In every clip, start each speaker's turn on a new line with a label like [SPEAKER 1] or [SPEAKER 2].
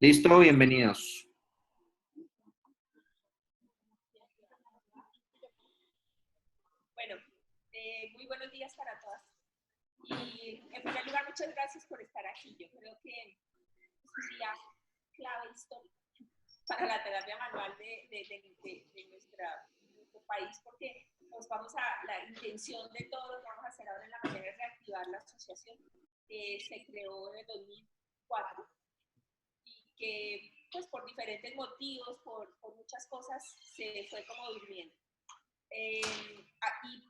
[SPEAKER 1] Listo, bienvenidos.
[SPEAKER 2] Bueno, muy buenos días para todas. Y en primer lugar, muchas gracias por estar aquí. Yo creo que es un día clave histórico para la terapia manual de nuestro país, porque la intención de todo lo que vamos a hacer ahora en la mañana es reactivar la asociación que se creó en el 2004 y que, pues, por diferentes motivos, por muchas cosas, se fue como durmiendo.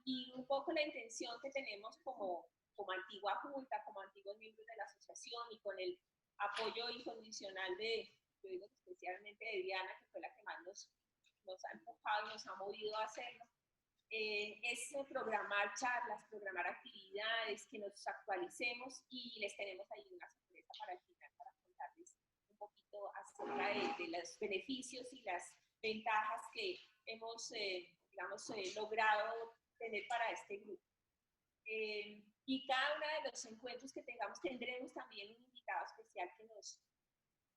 [SPEAKER 2] Y un poco la intención que tenemos como antigua junta, como antiguos miembros de la asociación y con el apoyo incondicional yo digo especialmente de Diana, que fue la que más nos ha empujado y nos ha movido a hacerlo, es programar charlas, programar actividades, que nos actualicemos y les tenemos ahí una sorpresa para el final para contarles un poquito acerca de los beneficios y las ventajas que hemos logrado tener para este grupo. Y cada uno de los encuentros que tengamos tendremos también un invitado especial que nos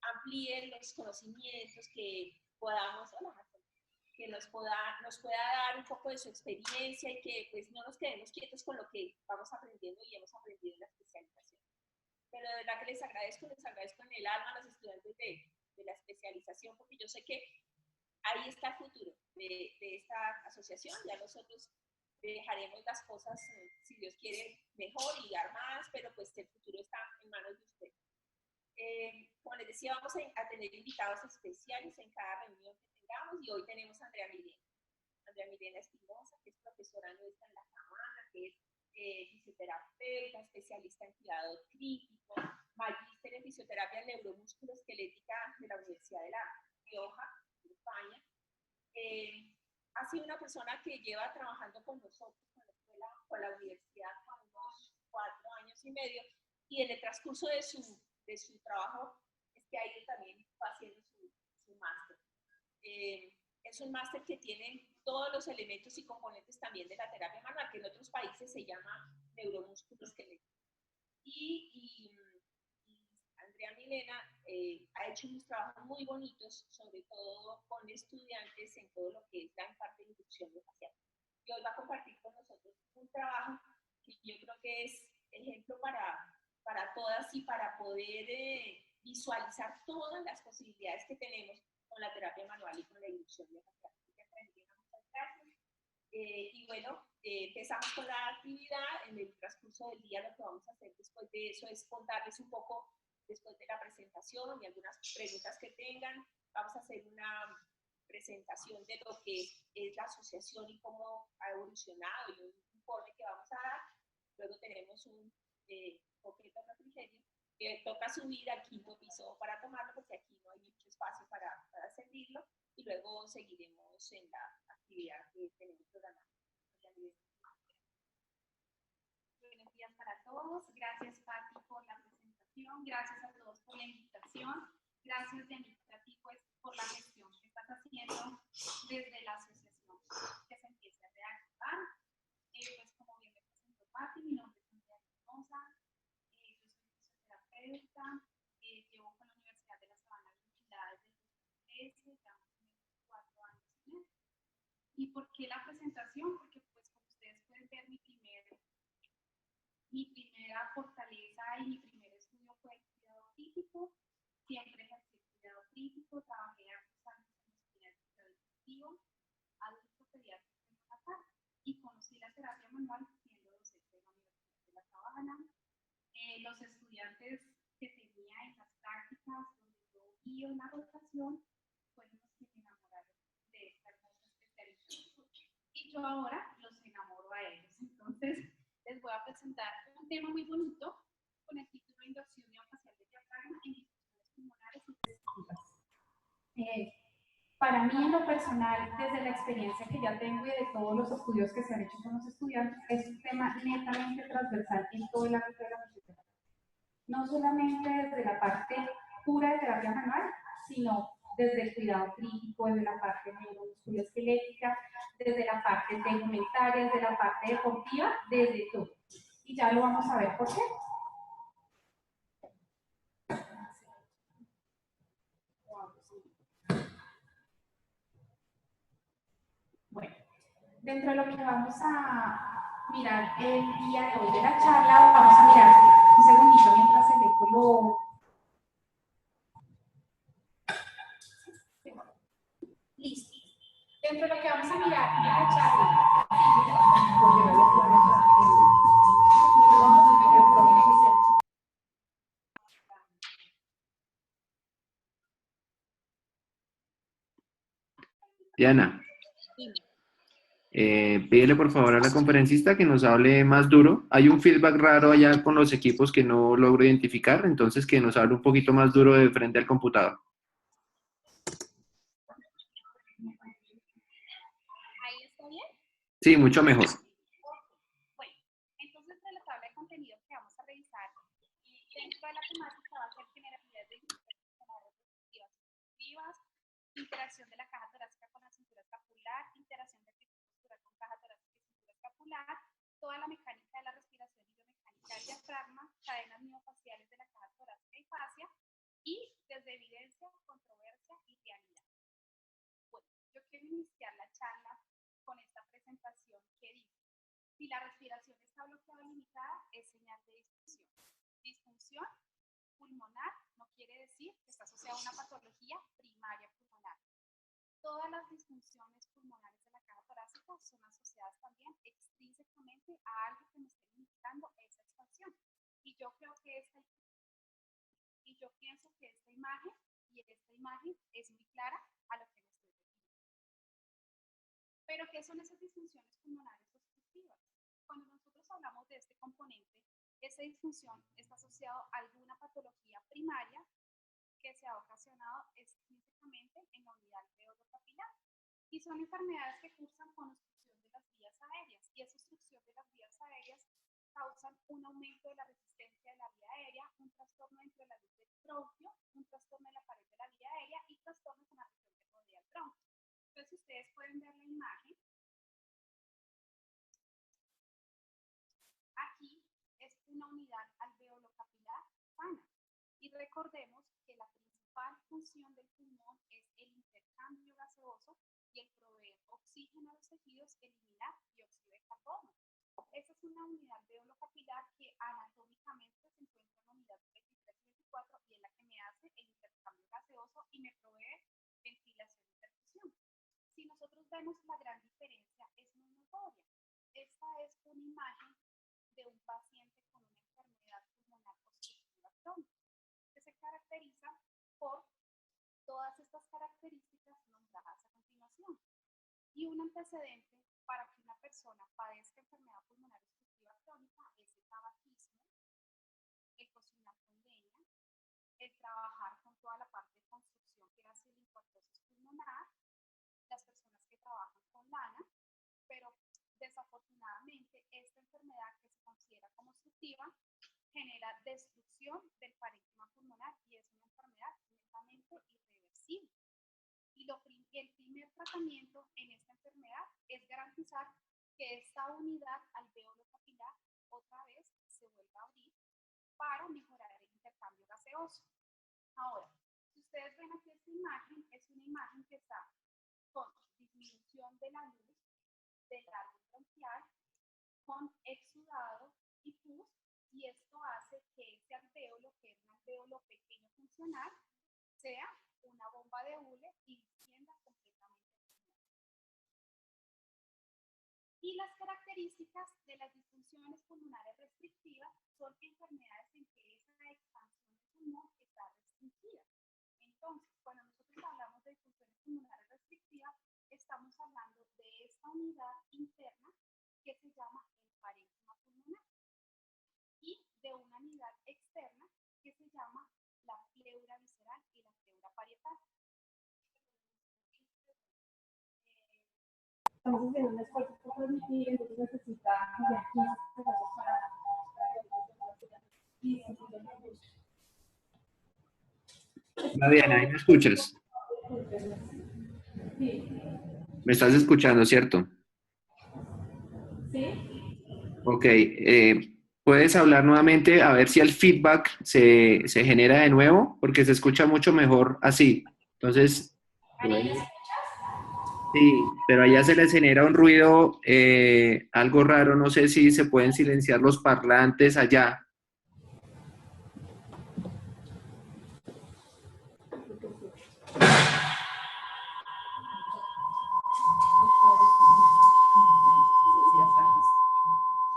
[SPEAKER 2] amplíe los conocimientos, que nos pueda dar un poco de su experiencia y que pues no nos quedemos quietos con lo que vamos aprendiendo y hemos aprendido en la especialización. Pero de verdad que les agradezco en el alma a los estudiantes de la especialización, porque yo sé que ahí está el futuro de esta asociación. Ya nosotros dejaremos las cosas, si Dios quiere, mejor y dar más, pero pues el futuro está en manos de ustedes. Como les decía, vamos a tener invitados especiales en cada reunión que tengamos y hoy tenemos a Andrea Milena Espinosa, que es profesora nuestra en la Sabana, que es fisioterapeuta, especialista en cuidado crítico, magíster en fisioterapia neuromusculoesquelética de la Universidad de La Rioja, en España. Ha sido una persona que lleva trabajando con nosotros, con la escuela, con la universidad, por unos 4 años y medio, y en el transcurso de su trabajo es que ha ido también haciendo su máster. Es un máster que tiene todos los elementos y componentes también de la terapia manual, que en otros países se llama neuromusculoesquelética. Y Andrea Milena ha hecho unos trabajos muy bonitos, sobre todo con estudiantes en todo lo que es la parte de inducción facial. Y hoy va a compartir con nosotros un trabajo que yo creo que es ejemplo para todas y para poder visualizar todas las posibilidades que tenemos con la terapia manual y con la inducción facial. Muchas gracias. Y bueno, empezamos con la actividad. En el transcurso del día lo que vamos a hacer después de eso es contarles un poco, después de la presentación y algunas preguntas que tengan. Vamos a hacer una presentación de lo que es la asociación y cómo ha evolucionado y un informe que vamos a dar. Luego tenemos un coqueto refrigerio que toca subir al 5º piso para tomarlo, porque aquí no hay mucho espacio para servirlo, y luego seguiremos en la actividad que tenemos programada.
[SPEAKER 3] Buenos días para todos. Gracias, Pati, por la presentación. Gracias a todos por la invitación. Gracias, Denita, a ti pues, por la gestión que estás haciendo desde la asociación que se empiece a reactivar. Pues como bien me presentó Pati, mi nombre es Andrea Espinosa. Yo soy fisioterapeuta. Llevo con la Universidad de La Sabana vinculada desde el 2013, ya más o menos 4 años y medio. ¿Y por qué la presentación? Porque pues como ustedes pueden ver, mi primera fortaleza y mi primer estudio fue el cuidado crítico. Siempre ejercí el cuidado crítico, trabajé hartos años en hospitales de cuidado intensivo, adulto pediátrico en Bogotá, y conocí la terapia manual siendo docente de la Universidad de La Sabana. Los estudiantes que tenía en las prácticas donde yo guío en la rotación fueron los que me enamoraron de esta hermosa especialización. Y yo ahora los enamoro a ellos. Entonces, les voy a presentar un tema muy bonito con el título de Inducción miofascial de diafragma en disfunciones pulmonares y digestivas. Para mí, en lo personal, desde la experiencia que ya tengo y de todos los estudios que se han hecho con los estudiantes, es un tema netamente transversal en todo el ámbito de la fisioterapia. No solamente desde la parte pura de terapia manual, sino desde el cuidado crítico, desde la parte neuromusculoesquelética, desde la parte tegumentaria, desde la parte deportiva, desde todo. Y ya lo vamos a ver por qué.
[SPEAKER 1] Dentro de lo que vamos a mirar el día de hoy de la charla, vamos a mirar un segundito mientras el eco lo... Listo. Dentro de lo que vamos a mirar en la charla,
[SPEAKER 4] Diana, pídele por favor a la conferencista que nos hable más duro. Hay un feedback raro allá con los equipos que no logro identificar, entonces que nos hable un poquito más duro de frente al computador.
[SPEAKER 3] ¿Ahí está bien?
[SPEAKER 4] Sí, mucho mejor.
[SPEAKER 3] Bueno, entonces de la tabla de contenidos que vamos a revisar, dentro de la temática va a ser generatividad de dispositivas, interacción de la caja torácica con la cintura escapular, interacción de actitud postural con caja torácica y cintura escapular, toda la mecánica de la respiración y biomecánica del diafragma, cadenas miofaciales de la caja torácica y fascia, y desde evidencia, controversia y realidad. Bueno, yo quiero iniciar la charla con esta presentación que dice: si la respiración está bloqueada o limitada, es señal de disfunción. Disfunción pulmonar no quiere decir que está asociada a una patología primaria pulmonar. Todas las disfunciones pulmonares de la caja torácica son asociadas también extrínsecamente a algo que me esté limitando esa expansión. Y yo pienso que esta imagen es muy clara a lo que me estoy refiriendo. Pero ¿qué son esas disfunciones pulmonares obstructivas? Cuando nosotros hablamos de este componente, esa disfunción está asociada a alguna patología primaria que se ha ocasionado extrínsecamente en la unidad alveolo-capilar. Y son enfermedades que cursan con obstrucción de las vías aéreas. Y esa obstrucción de las vías aéreas causan un aumento de la resistencia de la vía aérea, un trastorno dentro de la luz del bronquio, un trastorno de la pared de la vía aérea y trastornos en la región que rodea el bronquio. Entonces ustedes pueden ver la imagen. Aquí es una unidad alveolo-capilar sana. Y recordemos que la principal función del pulmón es el intercambio gaseoso y el proveer oxígeno a los tejidos, eliminar dióxido de carbono. Esta es una unidad alveolo-capilar que anatómicamente se encuentra en la unidad 23 y 24 y es la que me hace el intercambio gaseoso y me provee ventilación y perfusión. Si nosotros vemos la gran diferencia, es muy notoria. Esta es una imagen de un paciente con una enfermedad pulmonar obstructiva crónica, que se caracteriza por todas estas características nombradas a continuación. Y un antecedente para que una persona padezca enfermedad pulmonar obstructiva crónica es el tabaquismo, el cocinar con leña, el trabajar con toda la parte de construcción que era silicuartosis pulmonar, las personas que trabajan con lana, pero desafortunadamente esta enfermedad que se considera como obstructiva genera destrucción del parénquima pulmonar y es una enfermedad netamente irreversible. Y el primer tratamiento en esta enfermedad es garantizar que esta unidad alveolo-capilar otra vez se vuelva a abrir para mejorar el intercambio gaseoso. Ahora, si ustedes ven aquí esta imagen, es una imagen que está con disminución de la luz del árbol bronquial, con exudado y pus, y esto hace que ese alveolo, que es un alveolo pequeño funcional, sea una bomba de hule y descienda completamente el pulmón. Y las características de las disfunciones pulmonares restrictivas son enfermedades en que esa expansión del pulmón está restringida. Entonces, cuando nosotros hablamos de disfunciones pulmonares restrictivas, estamos hablando de esta unidad interna que se llama el parénquima pulmonar y de una unidad externa que se llama la pleura visceral y la pleura parietal.
[SPEAKER 1] estamos haciendo un esfuerzo por transmitir, entonces necesita 15 segundos para...
[SPEAKER 4] Diana, ¿ahí me escuchas?
[SPEAKER 1] Sí.
[SPEAKER 4] ¿Me estás escuchando, cierto?
[SPEAKER 1] ¿Sí?
[SPEAKER 4] Ok. ¿Puedes hablar nuevamente a ver si el feedback se genera de nuevo? Porque se escucha mucho mejor así. Entonces,
[SPEAKER 1] ¿Ahí me escuchas?
[SPEAKER 4] Sí, pero allá se les genera un ruido algo raro. No sé si se pueden silenciar los parlantes allá.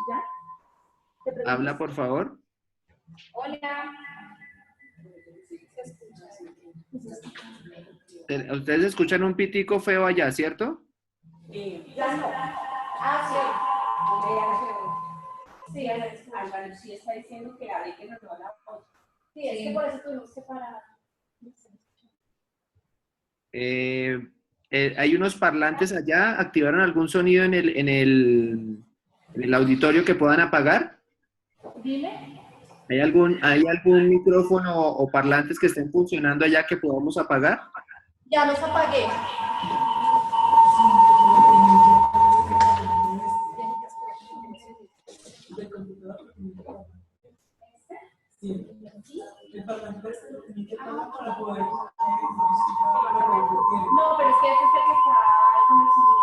[SPEAKER 1] ¿Ya? ¿Te
[SPEAKER 4] Habla,
[SPEAKER 1] preguntas?
[SPEAKER 4] por favor.
[SPEAKER 1] Hola.
[SPEAKER 4] Ustedes escuchan un pitico feo allá, ¿cierto?
[SPEAKER 1] Ya no. Ah, sí. Sí,
[SPEAKER 2] Álvaro sí está diciendo que hable y que nos lo haga otro.
[SPEAKER 1] sí, es que por eso tuvimos que parar.
[SPEAKER 4] Eh, ¿Hay unos parlantes allá? ¿Activaron algún sonido en el auditorio que puedan apagar?
[SPEAKER 1] Dime.
[SPEAKER 4] Hay algún micrófono o parlantes que estén funcionando allá que podamos apagar?
[SPEAKER 1] Ya los apagué. No, pero es que ese es el que está con el sonido.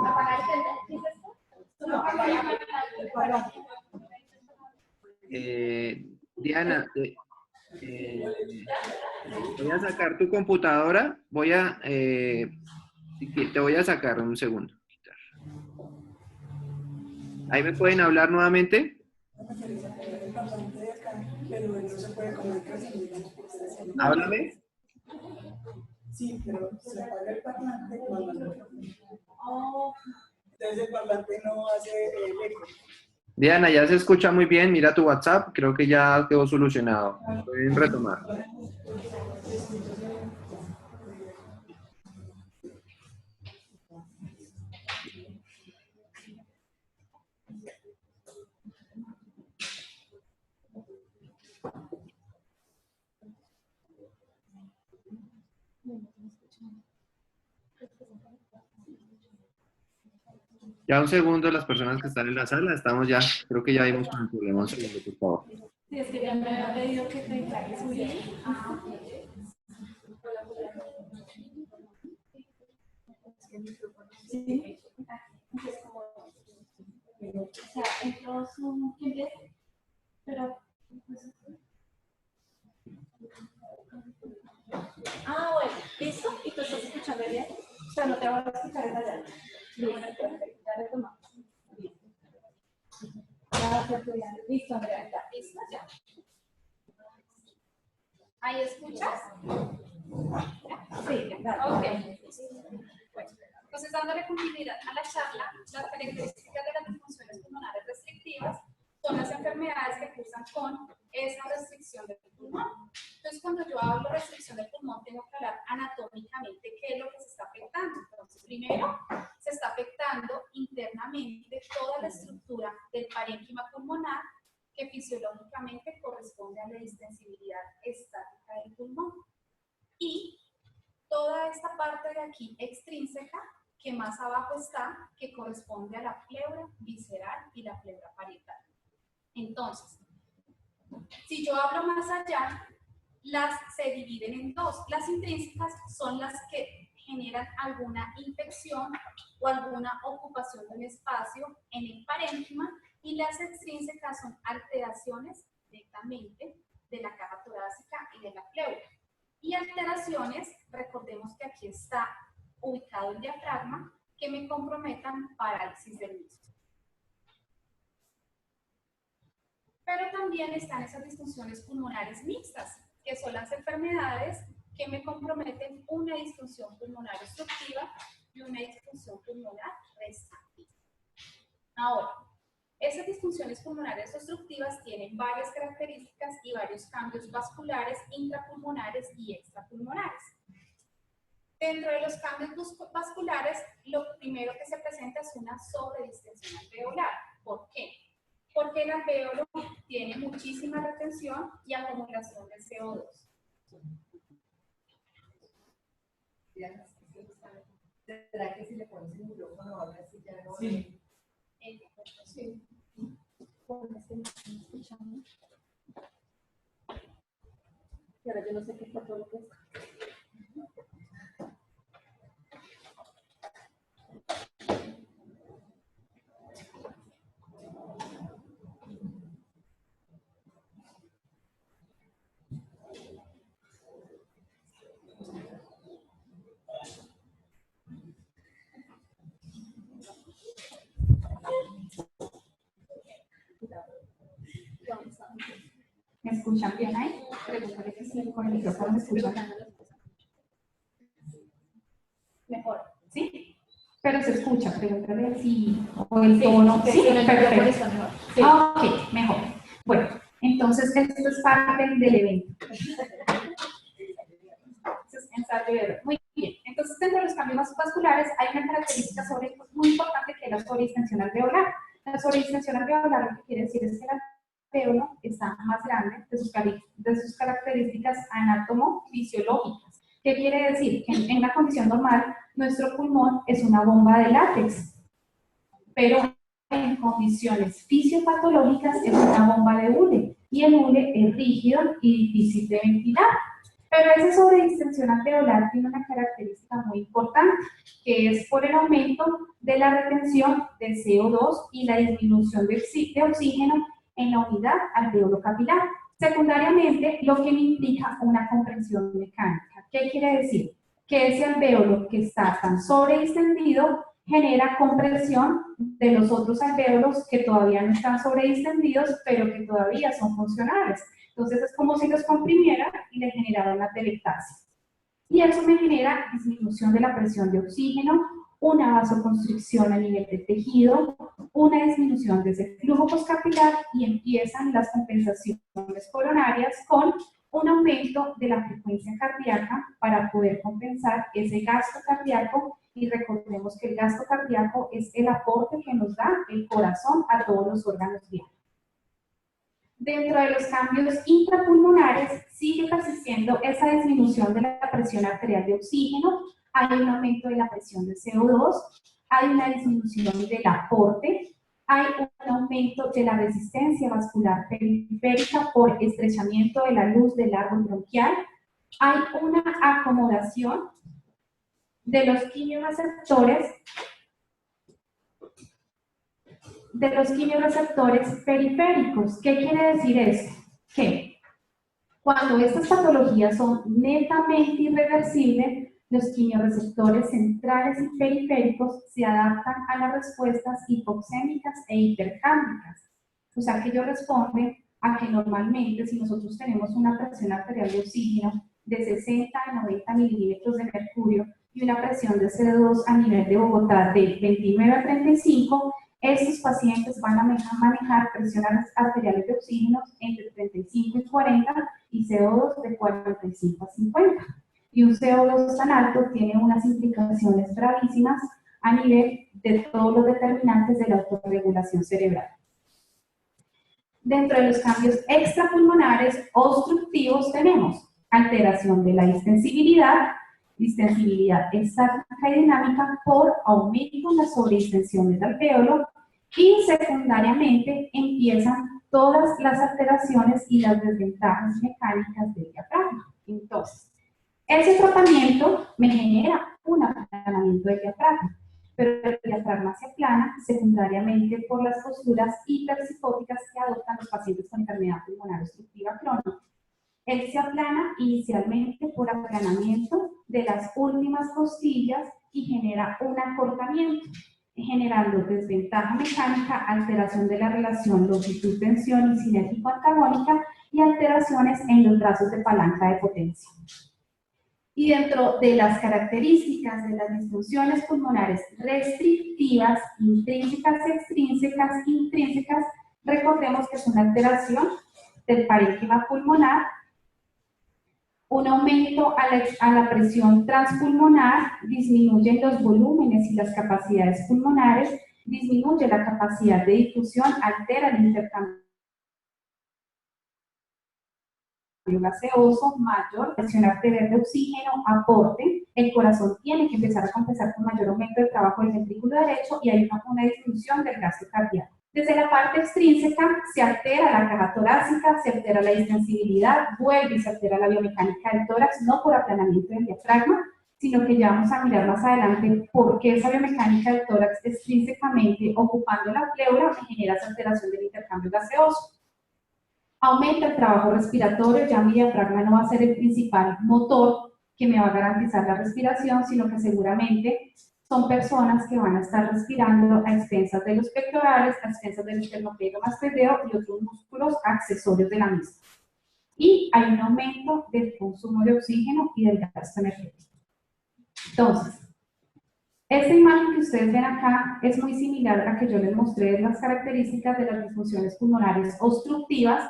[SPEAKER 1] ¿Apagar el tender? ¿Dices tú? No, apagar el
[SPEAKER 4] Diana, voy a sacar tu computadora. Te voy a sacar un segundo. Ahí me pueden hablar nuevamente. Háblame.
[SPEAKER 5] Sí, pero se apaga el parlante cuando no. Entonces el parlante no hace el eco.
[SPEAKER 4] Diana, ya se escucha muy bien. Mira tu WhatsApp. Creo que ya quedó solucionado. Pueden retomar. Ya un segundo, las personas que están en la sala. Estamos ya. Creo que ya vimos con el problema. Un segundo, por favor.
[SPEAKER 1] Sí, es que ya me había pedido que te trajes muy bien. Sí. O sea, entró su... ¿Quién empieza? Pero... pues, ah, bueno, listo. ¿Y tú estás escuchando bien? O sea, no te voy a escuchar esa ya. Ya retomamos. Gracias, Julián. Listo, Andrea. Ya. ¿Listo? Ya. ¿Ahí escuchas? Sí, claro. Ok. Bueno, entonces, dándole continuidad a la charla, las características de las disfunciones pulmonares restrictivas son las enfermedades que cursan con esa restricción del pulmón. Entonces, cuando yo hablo de restricción del pulmón, tengo que hablar anatómicamente qué es lo que se está afectando. Entonces, primero, se está afectando internamente toda la estructura del parénquima pulmonar que fisiológicamente corresponde a la distensibilidad estática del pulmón. Y toda esta parte de aquí extrínseca, que más abajo está, que corresponde a la pleura visceral y la pleura parietal. Entonces, si yo hablo más allá, las se dividen en dos. Las intrínsecas son las que generan alguna infección o alguna ocupación de un espacio en el parénquima, y las extrínsecas son alteraciones directamente de la caja torácica y de la pleura. Y alteraciones, recordemos que aquí está ubicado el diafragma, que me comprometan parálisis del mismo. Pero también están esas disfunciones pulmonares mixtas, que son las enfermedades que me comprometen una disfunción pulmonar obstructiva y una disfunción pulmonar restrictiva. Ahora, esas disfunciones pulmonares obstructivas tienen varias características y varios cambios vasculares, intrapulmonares y extrapulmonares. Dentro de los cambios vasculares, lo primero que se presenta es una sobredistensión alveolar. ¿Por qué? Porque el alveolo tiene muchísima retención y acumulación de CO2.
[SPEAKER 6] ¿Será que si le pones el micrófono ahora sí ya no?
[SPEAKER 5] Sí.
[SPEAKER 1] Sí. Porque se me están escuchando. Y ahora yo no sé qué fue todo lo que está. escuchan bien ahí? Pregúntale que sí, con el micrófono me escuchan. Mejor, ¿sí? Pero se escucha, pregúntale si, o el tono, sí, perfecto. Ah, ok, mejor. Bueno, entonces esto es parte del evento. Entonces, ensayo de error. Muy bien. Entonces, dentro de los cambios vasculares hay una característica muy importante que es la sobredistensión alveolar. La sobredistensión alveolar lo que quiere decir es que el alveolo está más grande de sus características anátomo-fisiológicas. ¿Qué quiere decir? Que en una condición normal, nuestro pulmón es una bomba de látex, pero en condiciones fisiopatológicas es una bomba de hule, y el hule es rígido y difícil de ventilar. Pero esa sobredistensión alveolar tiene una característica muy importante, que es por el aumento de la retención de CO2 y la disminución de oxígeno en la unidad alveolo-capilar. Secundariamente, lo que me indica una comprensión mecánica. ¿Qué quiere decir? Que ese alveolo que está tan sobredistendido genera compresión de los otros alvéolos que todavía no están sobredistendidos, pero que todavía son funcionales. Entonces es como si los comprimiera y le generara una atelectasis. Y eso me genera disminución de la presión de oxígeno, una vasoconstricción a nivel del tejido, una disminución de ese flujo postcapilar y empiezan las compensaciones coronarias con un aumento de la frecuencia cardíaca para poder compensar ese gasto cardíaco. Y recordemos que el gasto cardíaco es el aporte que nos da el corazón a todos los órganos vitales. Dentro de los cambios intrapulmonares sigue persistiendo esa disminución de la presión arterial de oxígeno, hay un aumento de la presión de CO2, hay una disminución del aporte, hay un aumento de la resistencia vascular periférica por estrechamiento de la luz del árbol bronquial, hay una acomodación de los quimiorreceptores periféricos. ¿Qué quiere decir eso? Que cuando estas patologías son netamente irreversibles, los quimiorreceptores centrales y periféricos se adaptan a las respuestas hipoxémicas e hipercámicas. O sea que ellos responden a que normalmente si nosotros tenemos una presión arterial de oxígeno de 60 a 90 milímetros de mercurio y una presión de CO2 a nivel de Bogotá de 29 a 35, estos pacientes van a manejar presiones arteriales de oxígeno entre 35 y 40 y CO2 de 45 a 50. Y un CO2 tan alto tiene unas implicaciones gravísimas a nivel de todos los determinantes de la autorregulación cerebral. Dentro de los cambios extrapulmonares obstructivos tenemos alteración de la distensibilidad estática y dinámica por aumento en la sobredistensión del alvéolo, y secundariamente empiezan todas las alteraciones y las desventajas mecánicas del diafragma. Entonces, ese tratamiento me genera un aplanamiento del diafragma, pero el diafragma se aplana secundariamente por las posturas hipercifóticas que adoptan los pacientes con enfermedad pulmonar obstructiva crónica. Él se aplana inicialmente por aplanamiento de las últimas costillas y genera un acortamiento, generando desventaja mecánica, alteración de la relación longitud-tensión y sinérgico-antagónica y alteraciones en los brazos de palanca de potencia. Y dentro de las características de las disfunciones pulmonares restrictivas, intrínsecas, extrínsecas, recordemos que es una alteración del parénquima pulmonar, un aumento a la presión transpulmonar, disminuyen los volúmenes y las capacidades pulmonares, disminuye la capacidad de difusión, altera el intercambio gaseoso, mayor presión arterial de oxígeno, aporte, el corazón tiene que empezar a compensar con mayor aumento del trabajo del ventrículo derecho y hay una disminución del gasto cardíaco. Desde la parte extrínseca se altera la caja torácica, se altera la distensibilidad, vuelve y se altera la biomecánica del tórax, no por aplanamiento del diafragma, sino que ya vamos a mirar más adelante por qué esa biomecánica del tórax extrínsecamente ocupando la pleura me genera esa alteración del intercambio gaseoso. Aumenta el trabajo respiratorio, ya mi diafragma no va a ser el principal motor que me va a garantizar la respiración, sino que seguramente son personas que van a estar respirando a expensas de los pectorales, a expensas del esternocleidomastoideo y otros músculos accesorios de la misma. y hay un aumento del consumo de oxígeno y del gasto energético. Entonces, esta imagen que ustedes ven acá es muy similar a la que yo les mostré de las características de las disfunciones pulmonares obstructivas.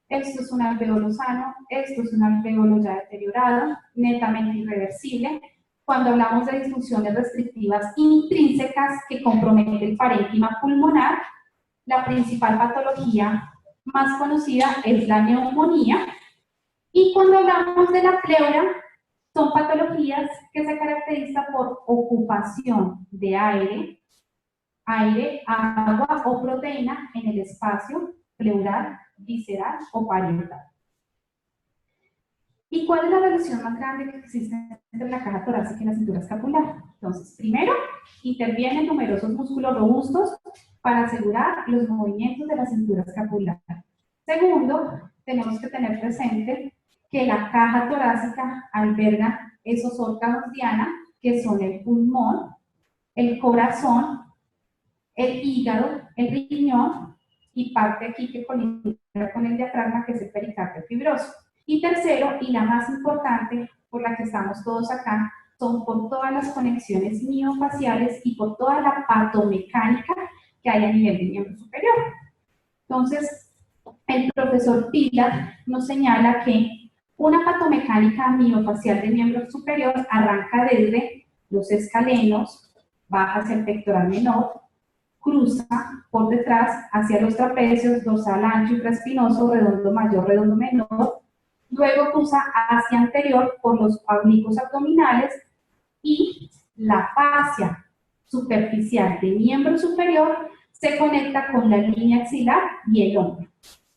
[SPEAKER 1] Esto es un alveolo sano, esto es un alveolo ya deteriorado, netamente irreversible. Cuando hablamos de disfunciones restrictivas intrínsecas que comprometen el parénquima pulmonar, la principal patología más conocida es la neumonía. Y cuando hablamos de la pleura, son patologías que se caracterizan por ocupación de aire, agua o proteína en el espacio pleural, visceral o parietal. ¿Y cuál es la relación más grande que existe entre la caja torácica y la cintura escapular? Entonces, primero, intervienen numerosos músculos robustos para asegurar los movimientos de la cintura escapular. Segundo, tenemos que tener presente que la caja torácica alberga esos órganos diana, que son el pulmón, el corazón, el hígado, el riñón y parte aquí que colinda con el diafragma, que es el pericardio fibroso. Y tercero, y la más importante, por la que estamos todos acá, son por todas las conexiones miofaciales y por toda la patomecánica que hay a nivel del miembro superior. Entonces, el profesor Pila nos señala que una patomecánica miofacial del miembro superior arranca desde los escalenos, baja hacia el pectoral menor, cruza por detrás hacia los trapecios, dorsal ancho, infraespinoso, redondo mayor, redondo menor, luego cruza hacia anterior por los oblicuos abdominales y la fascia superficial del miembro superior se conecta con la línea axilar y el hombro,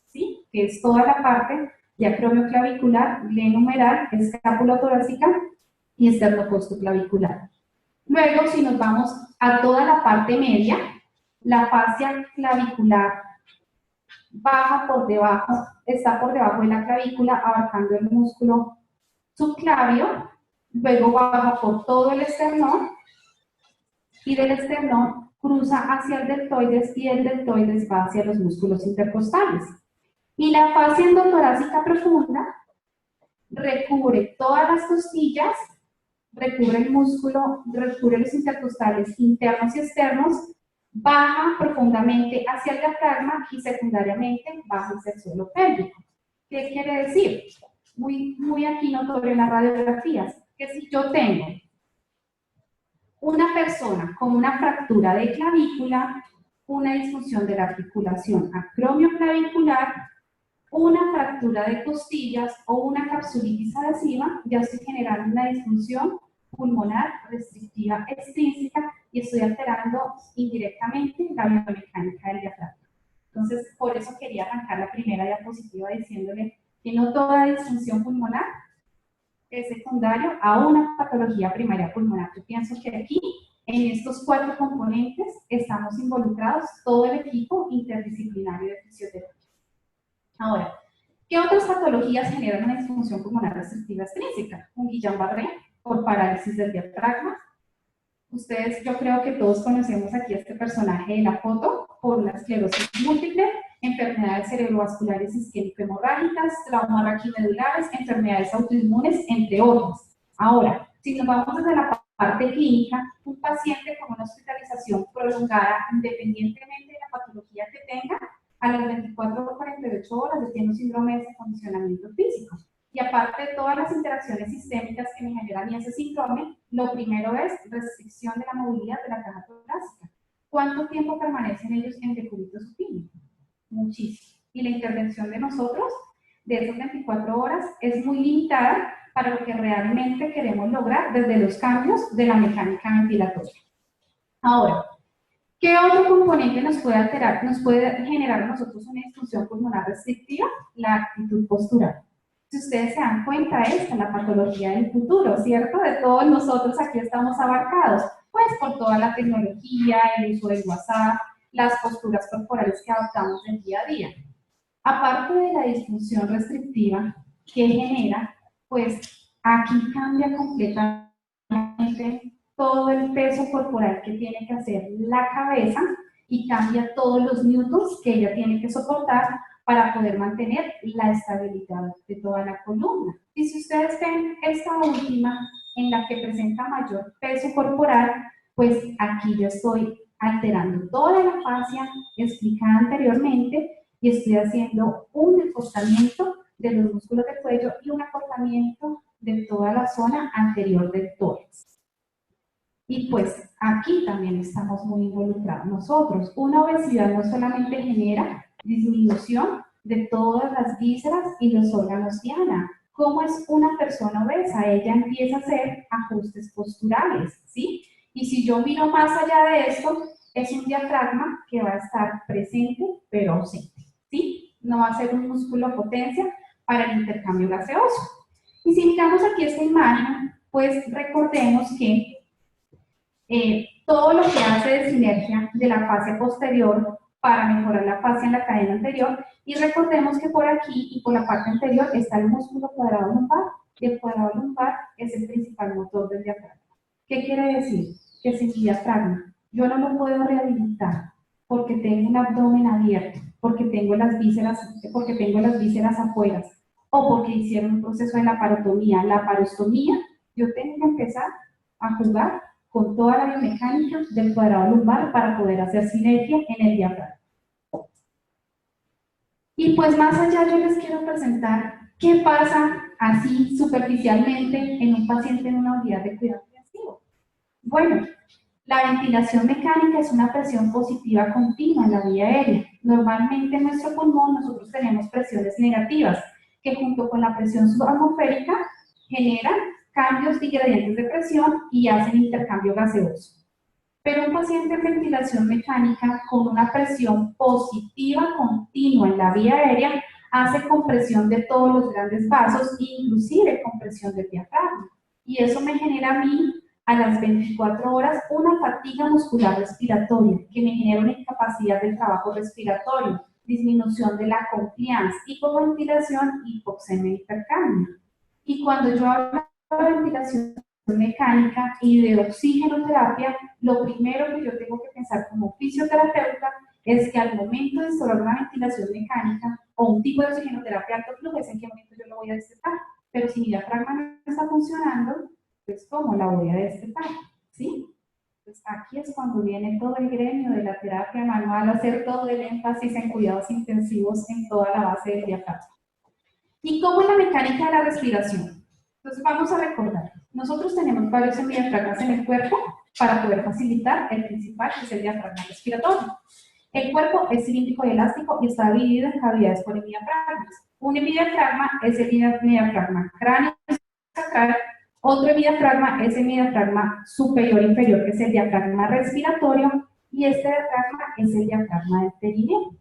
[SPEAKER 1] ¿sí? Que es toda la parte diacromioclavicular, glenumeral, escápula torácica y esternocostoclavicular. Luego, si nos vamos a toda la parte media, la fascia clavicular baja por debajo, está por debajo de la clavícula, abarcando el músculo subclavio, luego baja por todo el esternón, y del esternón cruza hacia el deltoides, y el deltoides va hacia los músculos intercostales. Y la fascia endotorácica profunda recubre todas las costillas, recubre el músculo, recubre los intercostales internos y externos, baja profundamente hacia el diafragma y secundariamente baja hacia el suelo pélvico. ¿Qué quiere decir? Muy aquí notorio en las radiografías, que si yo tengo una persona con una fractura de clavícula, una disfunción de la articulación acromioclavicular, una fractura de costillas o una capsulitis adhesiva, ya estoy generando una disfunción pulmonar restrictiva extrínseca y estoy alterando indirectamente la biomecánica del diafragma. Entonces, por eso quería arrancar la primera diapositiva diciéndole que no toda disfunción pulmonar es secundario a una patología primaria pulmonar. Yo pienso que aquí, en estos 4 componentes, estamos involucrados todo el equipo interdisciplinario de fisioterapia. Ahora, ¿qué otras patologías generan una disfunción pulmonar restrictiva extrínseca? Un Guillain-Barré por parálisis del diafragma. Ustedes, yo creo que todos conocemos aquí a este personaje de la foto por la esclerosis múltiple, enfermedades cerebrovasculares isquémico-hemorrágicas, traumas raquimedulares, enfermedades autoinmunes, entre otras. Ahora, si nos vamos desde la parte clínica, un paciente con una hospitalización prolongada, independientemente de la patología que tenga, a las 24 o 48 horas tiene un síndrome de acondicionamiento físico. Y aparte de todas las interacciones sistémicas que me generan ese síndrome, lo primero es restricción de la movilidad de la caja torácica. ¿Cuánto tiempo permanecen ellos en decúbito supino? Muchísimo. Y la intervención de nosotros, de esas 24 horas, es muy limitada para lo que realmente queremos lograr desde los cambios de la mecánica ventilatoria. Ahora, ¿qué otro componente nos puede alterar, nos puede generar a nosotros una disfunción pulmonar restrictiva? La actitud postural. Si ustedes se dan cuenta, esta es la patología del futuro, ¿cierto? De todos nosotros aquí estamos abarcados, pues por toda la tecnología, el uso del WhatsApp, las posturas corporales que adoptamos del día a día. Aparte de la disfunción restrictiva que genera, pues aquí cambia completamente todo el peso corporal que tiene que hacer la cabeza y cambia todos los newtons que ella tiene que soportar para poder mantener la estabilidad de toda la columna. Y si ustedes ven esta última, en la que presenta mayor peso corporal, pues aquí yo estoy alterando toda la fascia explicada anteriormente y estoy haciendo un reforzamiento de los músculos del cuello y un acortamiento de toda la zona anterior del tórax. Y pues aquí también estamos muy involucrados nosotros. Una obesidad no solamente genera disminución de todas las vísceras y los órganos diana. ¿Cómo es una persona obesa? Ella empieza a hacer ajustes posturales, ¿sí? Y si yo miro más allá de esto, es un diafragma que va a estar presente pero ausente, ¿sí? No va a ser un músculo potencia para el intercambio gaseoso. Y si miramos aquí esta imagen, pues recordemos que todo lo que hace de sinergia de la fascia posterior para mejorar la fascia en la cadena anterior, y recordemos que por aquí y por la parte anterior está el músculo cuadrado lumbar, y el cuadrado lumbar es el principal motor del diafragma. ¿Qué quiere decir? Que sin mi diafragma yo no lo puedo rehabilitar porque tengo un abdomen abierto, porque tengo las vísceras afuera, o porque hicieron un proceso de laparotomía, laparostomía, yo tengo que empezar a jugar con toda la biomecánica del cuadrado lumbar para poder hacer sinergia en el diafragma. Y pues más allá yo les quiero presentar qué pasa así superficialmente en un paciente en una unidad de cuidado intensivo. Bueno, la ventilación mecánica es una presión positiva continua en la vía aérea. Normalmente en nuestro pulmón nosotros tenemos presiones negativas que junto con la presión subatmosférica generan cambios y gradientes de presión y hacen intercambio gaseoso. Pero un paciente en ventilación mecánica con una presión positiva continua en la vía aérea hace compresión de todos los grandes vasos, inclusive compresión del diafragma. Y eso me genera a mí, a las 24 horas, una fatiga muscular respiratoria, que me genera una incapacidad del trabajo respiratorio, disminución de la compliance, hipoventilación, hipoxemia e hipercapnia. Y cuando yo hablo de ventilación mecánica y de oxigenoterapia, lo primero que yo tengo que pensar como fisioterapeuta es que al momento de instaurar una ventilación mecánica o un tipo de oxigenoterapia alto flujo, es en qué momento yo lo voy a destetar. Pero si mi diafragma no está funcionando, pues ¿cómo la voy a destetar? ¿Sí? Pues aquí es cuando viene todo el gremio de la terapia manual a hacer todo el énfasis en cuidados intensivos en toda la base del diafragma. ¿Y cómo es la mecánica de la respiración? Entonces vamos a recordar, nosotros tenemos varios semidiafragmas en el cuerpo para poder facilitar el principal, que es el diafragma respiratorio. El cuerpo es cilíndrico y elástico y está dividido en cavidades por hemidiafragmas. Un hemidiafragma es el hemidiafragma cráneo-sacral, otro hemidiafragma es el hemidiafragma superior-inferior, que es el diafragma respiratorio, y este diafragma es el diafragma del perineo.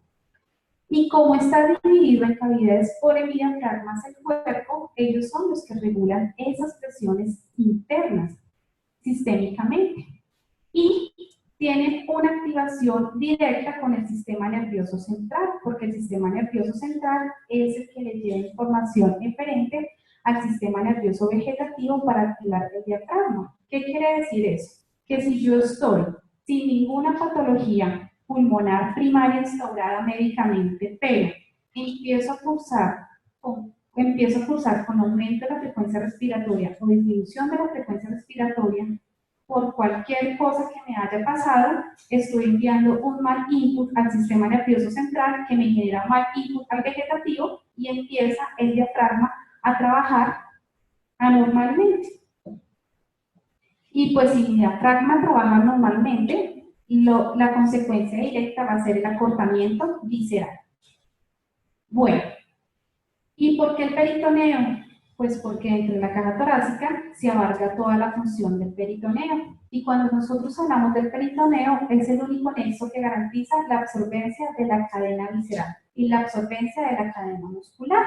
[SPEAKER 1] Y como está dividido en cavidades por hemidiafragmas el cuerpo, ellos son los que regulan esas presiones internas sistémicamente. Y tienen una activación directa con el sistema nervioso central, porque el sistema nervioso central es el que le lleva información eferente al sistema nervioso vegetativo para activar el diafragma. ¿Qué quiere decir eso? Que si yo estoy sin ninguna patología pulmonar primaria instaurada médicamente, pero empiezo a cursar con aumento de la frecuencia respiratoria o disminución de la frecuencia respiratoria, por cualquier cosa que me haya pasado, estoy enviando un mal input al sistema nervioso central que me genera mal input al vegetativo y empieza el diafragma a trabajar anormalmente. Y pues si mi diafragma trabaja normalmente, la consecuencia directa va a ser el acortamiento visceral. Bueno, ¿y por qué el peritoneo? Pues porque dentro de la caja torácica se abarca toda la función del peritoneo. Y cuando nosotros hablamos del peritoneo, es el único nexo que garantiza la absorbencia de la cadena visceral y la absorbencia de la cadena muscular.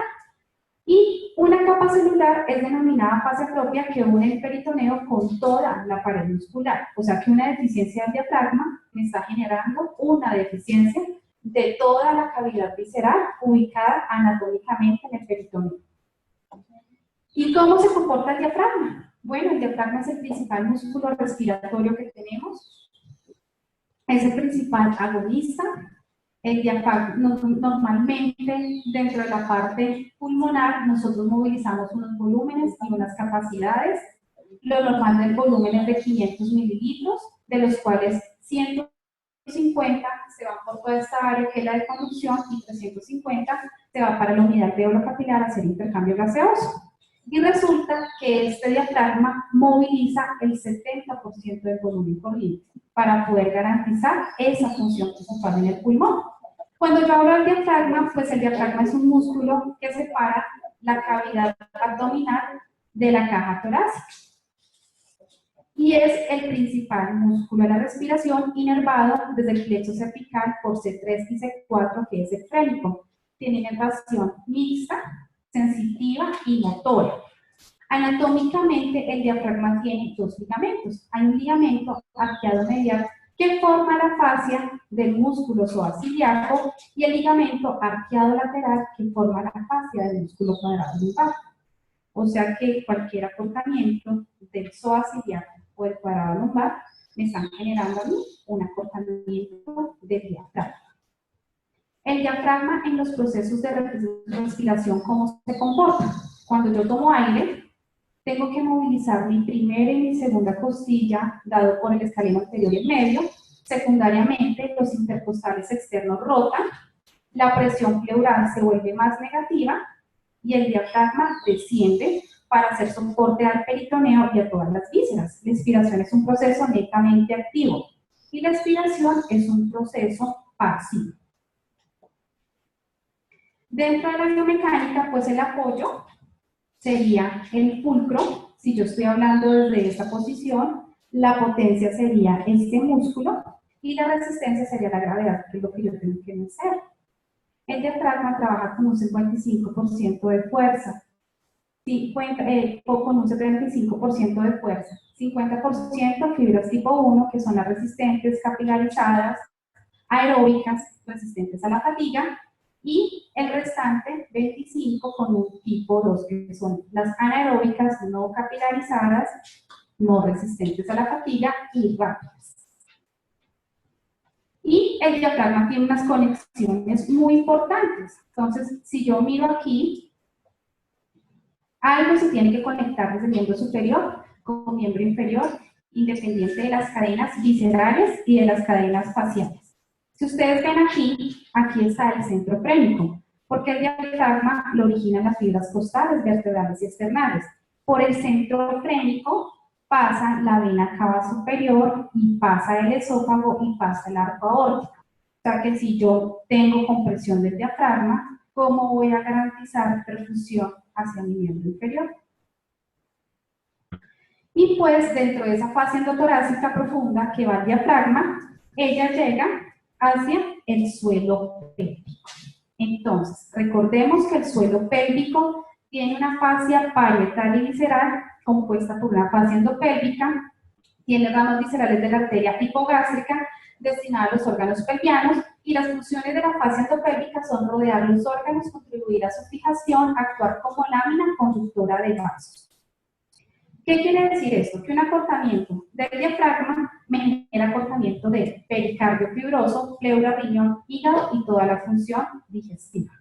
[SPEAKER 1] Y una capa celular es denominada fase propia que une el peritoneo con toda la pared muscular. O sea que una deficiencia del diafragma me está generando una deficiencia de toda la cavidad visceral ubicada anatómicamente en el peritoneo. ¿Y cómo se comporta el diafragma? Bueno, el diafragma es el principal músculo respiratorio que tenemos. Es el principal agonista, el diafragma, normalmente dentro de la parte pulmonar nosotros movilizamos unos volúmenes y unas capacidades. Lo normal del volumen es de 500 mililitros, de los cuales 150 se van por toda esta área que es la de conducción y 350 se va para la unidad de oro capilar a hacer intercambio gaseoso. Y resulta que este diafragma moviliza el 70% del volumen corriente para poder garantizar esa función principal en el pulmón. Cuando yo hablo del diafragma, pues el diafragma es un músculo que separa la cavidad abdominal de la caja torácica. Y es el principal músculo de la respiración, inervado desde el plexo cervical por C3 y C4, que es el frénico. Tiene inervación mixta, sensitiva y motora. Anatómicamente, el diafragma tiene dos ligamentos. Hay un ligamento arqueado medial que forma la fascia del músculo psoas-ilíaco y el ligamento arqueado lateral que forma la fascia del músculo cuadrado lumbar. O sea que cualquier acortamiento del psoas-ilíaco o del cuadrado lumbar me están generando a mí un acortamiento del diafragma. El diafragma en los procesos de respiración, ¿cómo se comporta? Cuando yo tomo aire, tengo que movilizar mi primera y mi segunda costilla, dado por el escaleno anterior y el medio. Secundariamente, los intercostales externos rotan, la presión pleural se vuelve más negativa y el diafragma desciende para hacer soporte al peritoneo y a todas las vísceras. La inspiración es un proceso netamente activo y la expiración es un proceso pasivo. Dentro de la biomecánica, pues el apoyo sería el pulcro. Si yo estoy hablando desde esta posición, la potencia sería este músculo y la resistencia sería la gravedad, que es lo que yo tengo que vencer. El diafragma trabaja con un 55% de fuerza, o con un 75% de fuerza, 50% fibras tipo 1, que son las resistentes, capilarizadas, aeróbicas, resistentes a la fatiga, y el restante, 25, con un tipo 2, que son las anaeróbicas, no capilarizadas, no resistentes a la fatiga y rápidas. Y el diafragma tiene unas conexiones muy importantes. Entonces, si yo miro aquí, algo se tiene que conectar desde el miembro superior con miembro inferior, independiente de las cadenas viscerales y de las cadenas faciales. Si ustedes ven aquí, aquí está el centro frénico, porque el diafragma lo originan las fibras costales, vertebrales y externales. Por el centro frénico pasa la vena cava superior y pasa el esófago y pasa el arco aórtico. O sea que si yo tengo compresión del diafragma, ¿cómo voy a garantizar perfusión hacia mi miembro inferior? Y pues dentro de esa fascia endotorácica profunda que va al diafragma, ella llega hacia el suelo pélvico. Entonces, recordemos que el suelo pélvico tiene una fascia parietal y visceral compuesta por una fascia endopélvica, tiene ramas viscerales de la arteria hipogástrica destinada a los órganos pelvianos, y las funciones de la fascia endopélvica son rodear los órganos, contribuir a su fijación, actuar como lámina conductora de vasos. ¿Qué quiere decir esto? Que un acortamiento del diafragma me genera acortamiento del pericardio fibroso, pleura, riñón, hígado y toda la función digestiva.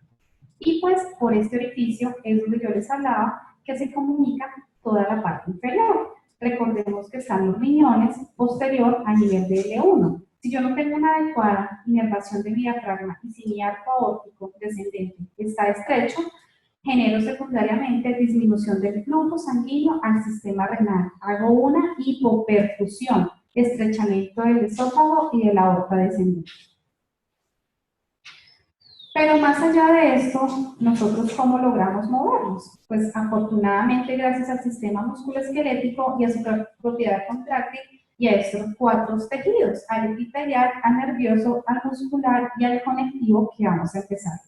[SPEAKER 1] Y pues por este orificio es donde yo les hablaba que se comunica toda la parte inferior. Recordemos que están los riñones posterior a nivel de L1. Si yo no tengo una adecuada inervación de mi diafragma y si mi arco aórtico descendente está estrecho, genero secundariamente disminución del flujo sanguíneo al sistema renal. Hago una hipoperfusión, estrechamiento del esófago y de la aorta descendente. Pero más allá de esto, nosotros ¿cómo logramos movernos? Pues afortunadamente gracias al sistema musculoesquelético y a su propiedad contráctil y a estos cuatro tejidos, al epitelial, al nervioso, al muscular y al conectivo, que vamos a empezar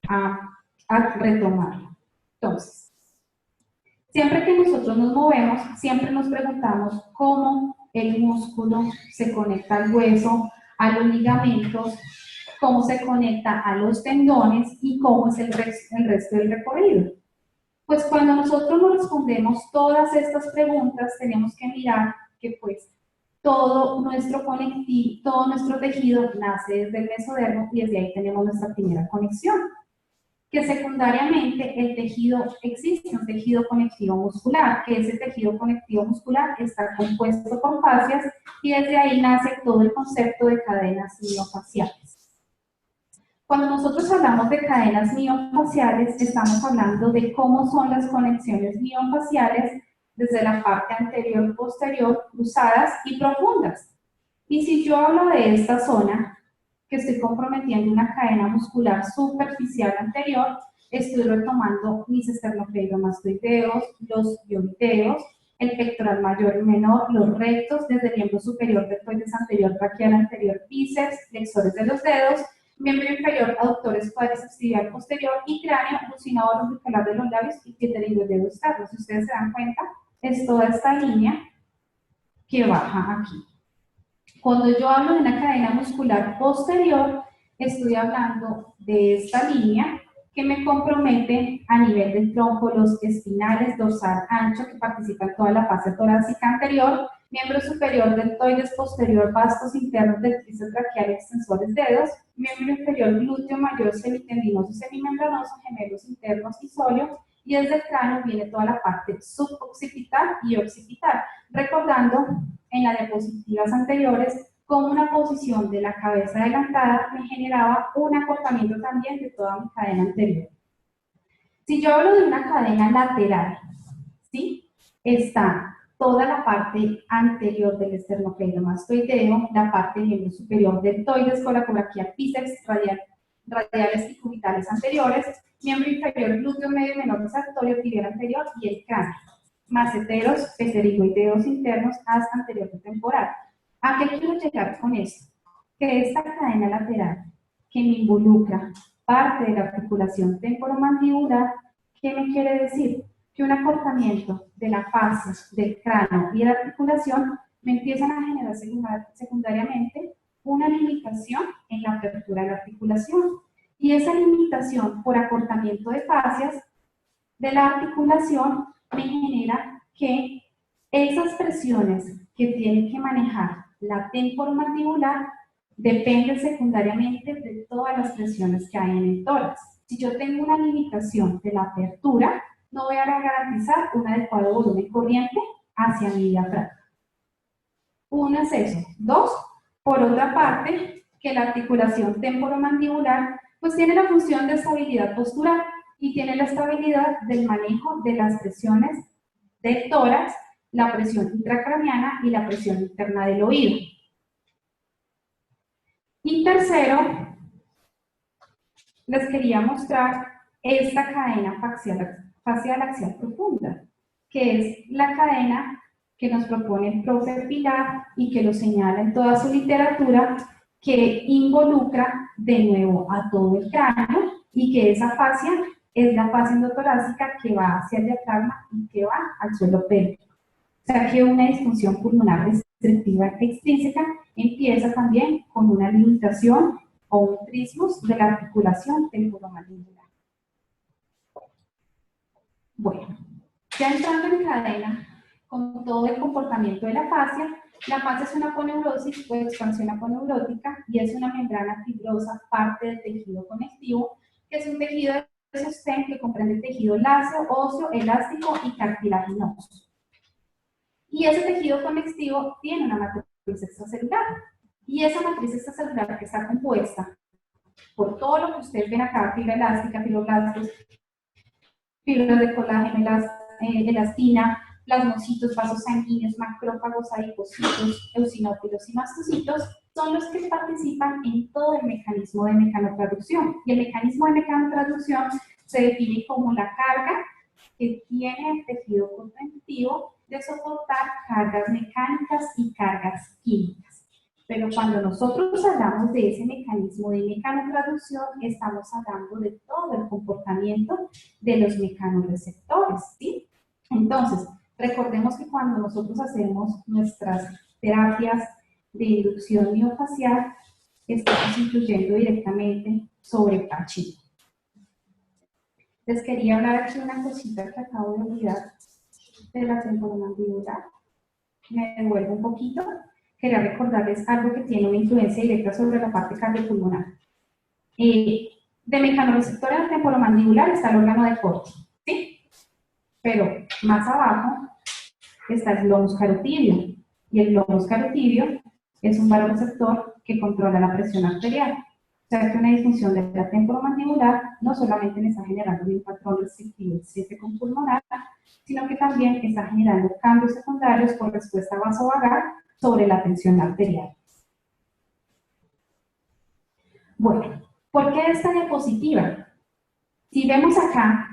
[SPEAKER 1] a retomarlo. Entonces, siempre que nosotros nos movemos, siempre nos preguntamos cómo el músculo se conecta al hueso, a los ligamentos, cómo se conecta a los tendones y cómo es el resto del recorrido. Pues cuando nosotros nos respondemos todas estas preguntas, tenemos que mirar que pues todo nuestro conectivo, todo nuestro tejido nace desde el mesodermo y desde ahí tenemos nuestra primera conexión. Que secundariamente el tejido, existe un tejido conectivo muscular, que ese tejido conectivo muscular está compuesto por fascias y desde ahí nace todo el concepto de cadenas miofaciales. Cuando nosotros hablamos de cadenas miofaciales, estamos hablando de cómo son las conexiones miofaciales desde la parte anterior, posterior, cruzadas y profundas. Y si yo hablo de esta zona, que estoy comprometiendo una cadena muscular superficial anterior, estoy retomando mis esternocleidomastoideos, los bioideos, el pectoral mayor y menor, los rectos, desde el miembro superior, deltoides anterior, braquial anterior, bíceps, flexores de los dedos, miembro inferior, aductores, cuádriceps tibial posterior y cráneo, bucinador orbicular de los labios y pieterilloideo externo. Si ustedes se dan cuenta, es toda esta línea que baja aquí. Cuando yo hablo de una cadena muscular posterior, estoy hablando de esta línea que me compromete a nivel del tronco, los espinales, dorsal ancho, que participa en toda la fase torácica anterior, miembro superior, deltoides posterior, vastos internos del tríceps braquial, extensores dedos, miembro inferior, glúteo mayor, semitendinoso, semimembranoso, gemelos internos y sóleo, y desde el cráneo viene toda la parte suboccipital y occipital, recordando en las diapositivas anteriores como una posición de la cabeza adelantada me generaba un acortamiento también de toda mi cadena anterior. Si yo hablo de una cadena lateral, ¿sí? Está toda la parte anterior del esternocleidomastoideo, la parte del miembro superior deltoides, coracobraquial, bíceps, radiales y cubitales anteriores, miembro inferior, glúteo medio y menor receptorio, tibial anterior y el cráneo. Maceteros, pterigoideos internos, haz anterior temporal. ¿A qué quiero llegar con esto? Que esta cadena lateral que me involucra parte de la articulación temporomandibular, ¿qué me quiere decir? Que un acortamiento de la fascia, del cráneo y de la articulación me empiezan a generar secundariamente una limitación en la apertura de la articulación. Y esa limitación por acortamiento de fascias de la articulación me genera que esas presiones que tiene que manejar la temporomandibular dependen secundariamente de todas las presiones que hay en el tórax. Si yo tengo una limitación de la apertura, no voy a garantizar un adecuado volumen corriente hacia mi diafragma. Uno es eso. Dos, por otra parte, que la articulación temporomandibular pues tiene la función de estabilidad postural y tiene la estabilidad del manejo de las presiones del tórax, la presión intracraneana y la presión interna del oído. Y tercero, les quería mostrar esta cadena facial axial profunda, que es la cadena que nos propone el profe Pilar y que lo señala en toda su literatura, que involucra de nuevo a todo el cráneo y que esa fascia es la fascia endotorácica que va hacia el diafragma y que va al suelo pélvico. O sea que una disfunción pulmonar restrictiva extrínseca empieza también con una limitación o un trismus de la articulación temporomandibular. Bueno, ya entrando en cadena con todo el comportamiento de la fascia es una aponeurosis o expansión aponeurótica y es una membrana fibrosa parte del tejido conectivo, que es un tejido de sostén que comprende tejido láceo, óseo, elástico y cartilaginoso. Y ese tejido conectivo tiene una matriz extracelular. Y esa matriz extracelular que está compuesta por todo lo que ustedes ven acá, fibra elástica, fibroblastos, fibras de colágeno, elastina, plasmocitos, vasos sanguíneos, macrófagos, adipocitos, eosinófilos y mastocitos, son los que participan en todo el mecanismo de mecanotraducción. Y el mecanismo de mecanotraducción se define como la carga que tiene el tejido conectivo de soportar cargas mecánicas y cargas químicas. Pero cuando nosotros hablamos de ese mecanismo de mecanotraducción, estamos hablando de todo el comportamiento de los mecanoreceptores, ¿sí? Entonces, recordemos que cuando nosotros hacemos nuestras terapias de inducción miofacial, estamos influyendo directamente sobre el pachino. Les quería hablar aquí una cosita que acabo de olvidar de la temporomandibular. Me devuelvo un poquito, quería recordarles algo que tiene una influencia directa sobre la parte cardiopulmonar. De mecanorreceptor a la temporomandibular está el órgano de Corti, ¿sí? Pero más abajo está el globus carotidio, y el globus carotidio es un vasoreceptor que controla la presión arterial. O sea que una disfunción de la temporomandibular no solamente me está generando un patrón restrictivo del pulmonar, sino que también está generando cambios secundarios por respuesta vasovagal sobre la tensión arterial. Bueno, ¿por qué esta diapositiva? Si vemos acá,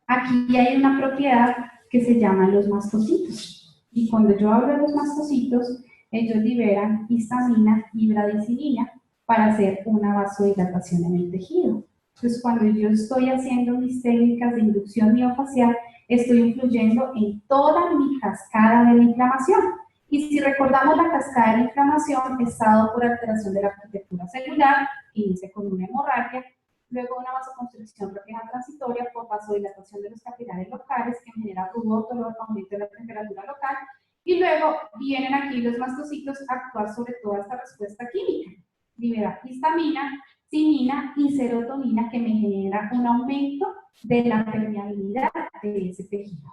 [SPEAKER 1] aquí hay una propiedad que se llama los mastocitos. Y cuando yo hablo de los mastocitos, ellos liberan histamina y bradicilina para hacer una vasodilatación en el tejido. Entonces, cuando yo estoy haciendo mis técnicas de inducción miofacial, estoy influyendo en toda mi cascada de la inflamación. Y si recordamos, la cascada de la inflamación está dado por alteración de la arquitectura celular, inicia con una hemorragia, luego una vasoconstricción refleja transitoria por vasodilatación de los capilares locales que genera rubor, dolor, aumento de la temperatura local, y luego vienen aquí los mastocitos a actuar sobre toda esta respuesta química. Libera histamina, cinina y serotonina que me genera un aumento de la permeabilidad de ese tejido.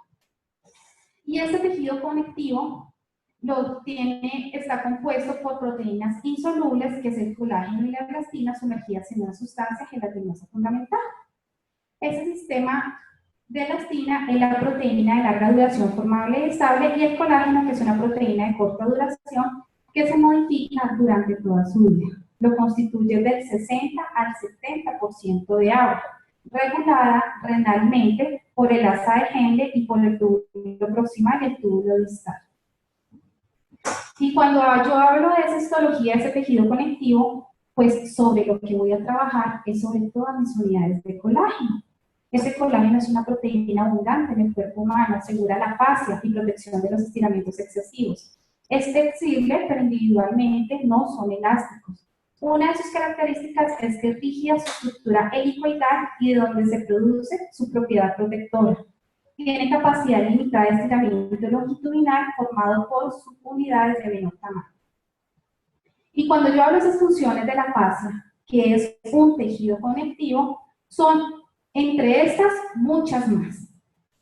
[SPEAKER 1] Y ese tejido conectivo está compuesto por proteínas insolubles, que es el colágeno y la elastina, sumergidas en una sustancia gelatinosa fundamental. Ese sistema de elastina es la proteína de larga duración formable y estable, y el colágeno, que es una proteína de corta duración que se modifica durante toda su vida. Lo constituye del 60 al 70% de agua, regulada renalmente por el asa de Henle y por el túbulo proximal y el túbulo distal. Y cuando yo hablo de esa histología, de ese tejido conectivo, pues sobre lo que voy a trabajar es sobre todas mis unidades de colágeno. Ese colágeno es una proteína abundante en el cuerpo humano, asegura la fascia y protección de los estiramientos excesivos. Es flexible, pero individualmente no son elásticos. Una de sus características es que es rígida su estructura helicoidal y de donde se produce su propiedad protectora. Tiene capacidad limitada de estiramiento longitudinal formado por subunidades de menor tamaño. Y cuando yo hablo de esas funciones de la fascia, que es un tejido conectivo, son entre estas muchas más.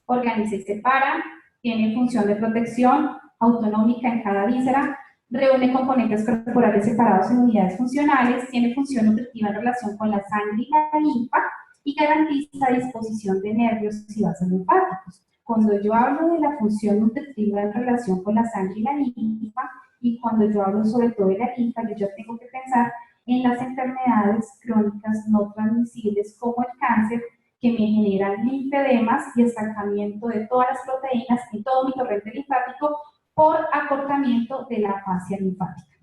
[SPEAKER 1] Organiza y separa, tiene función de protección autonómica en cada víscera, reúne componentes corporales separados en unidades funcionales, tiene función nutritiva en relación con la sangre y la linfa, y garantiza disposición de nervios y vasos linfáticos. Cuando yo hablo de la función nutritiva en relación con la sangre y la linfa, y cuando yo hablo sobre todo de la linfa, yo ya tengo que pensar en las enfermedades crónicas no transmisibles como el cáncer, que me generan linfedemas y estancamiento de todas las proteínas en todo mi torrente linfático por acortamiento de la fascia linfática.